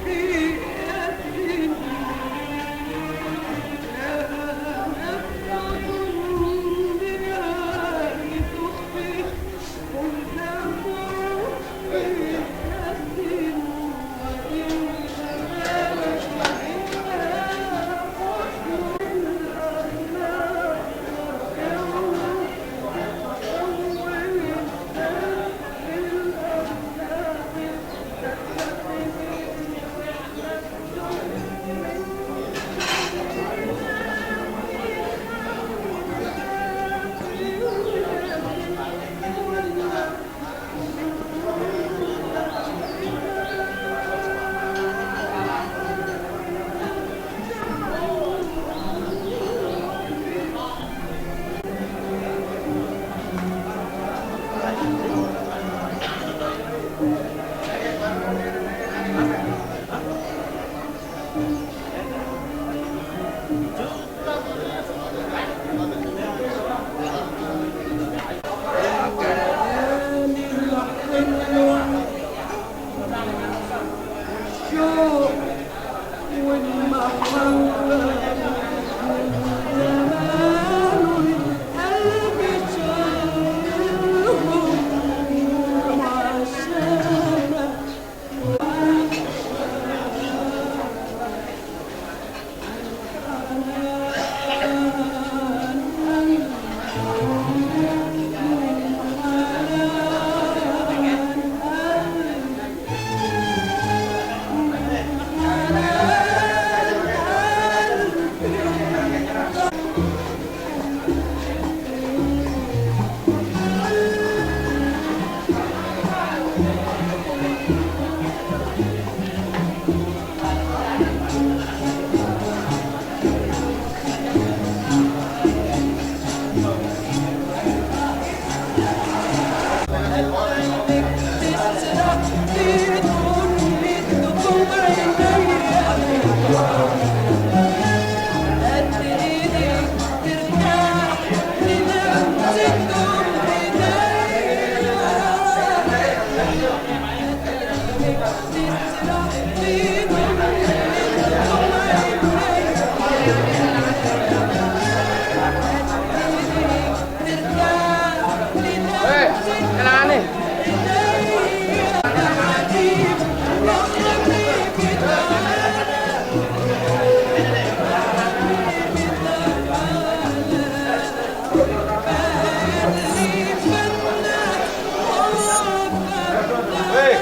S6: Be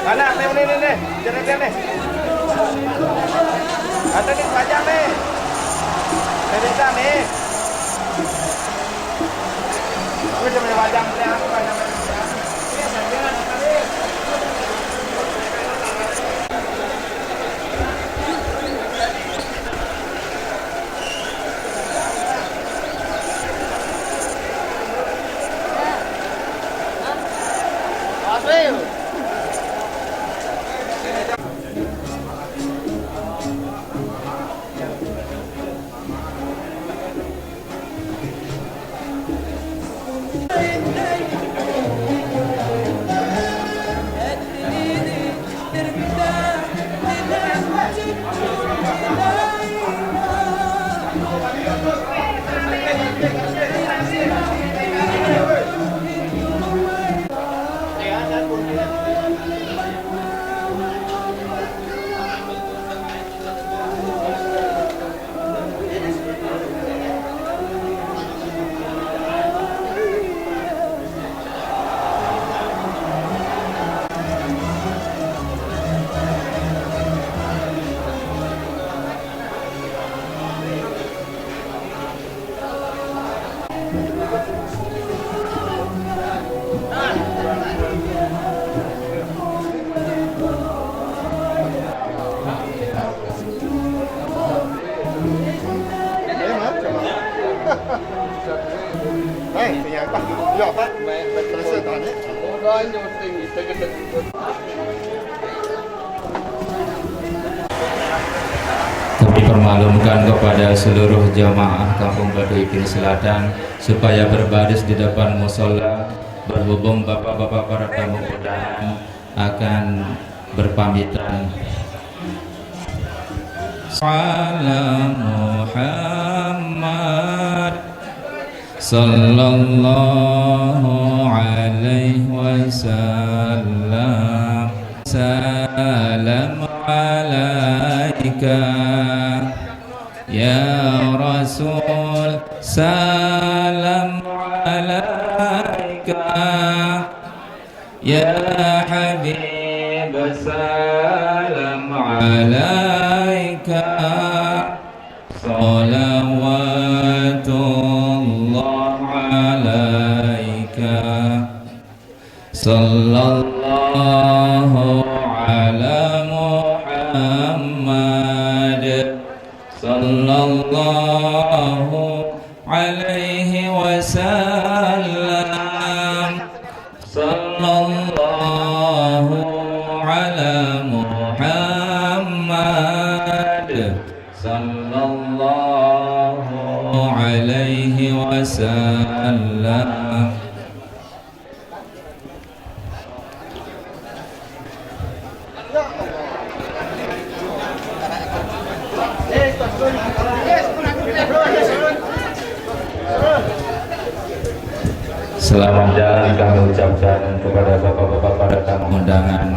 S6: Anak nih, jangan nih. Ada nih pajak nih. Beda nih. Gue cuma pajak nih aku banyak.
S1: Kami permaklumkan kepada seluruh jamaah Kampung Baduy Kiri Selatan supaya berbaris di depan musola, berhubung bapak-bapak para tamu undangan akan berpamitan. Salam Muhammad sallallahu alaihi wasallam. Salam alaika ya Rasul, salam alaika ya Habib, salam alaika salawatullah alaika sallallahu ala Muhammad sallallahu alaihi wasallam sallallahu ala Muhammad sallallahu alaihi wasallam. Selamat jalan kami ucapkan kepada bapak-bapak para tamu undangan.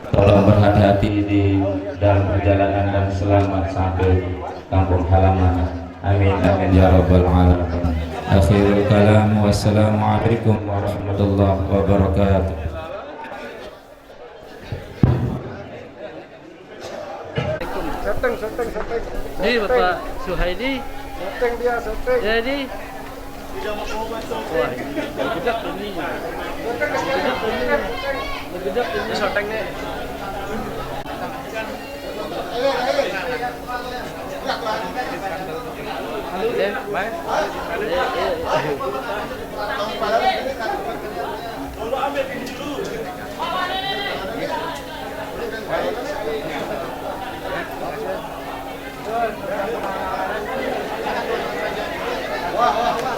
S1: Tolong berhati-hati di dalam perjalanan dan selamat sampai kampung halaman. Amin amin ya rabbal alamin. Akhirul kalam, wassalamualaikum warahmatullahi wabarakatuh.
S6: Setting.
S7: Ini Bapak Suhaidi.
S6: Setting dia, setting.
S7: Jadi
S6: Setting nih. Wah.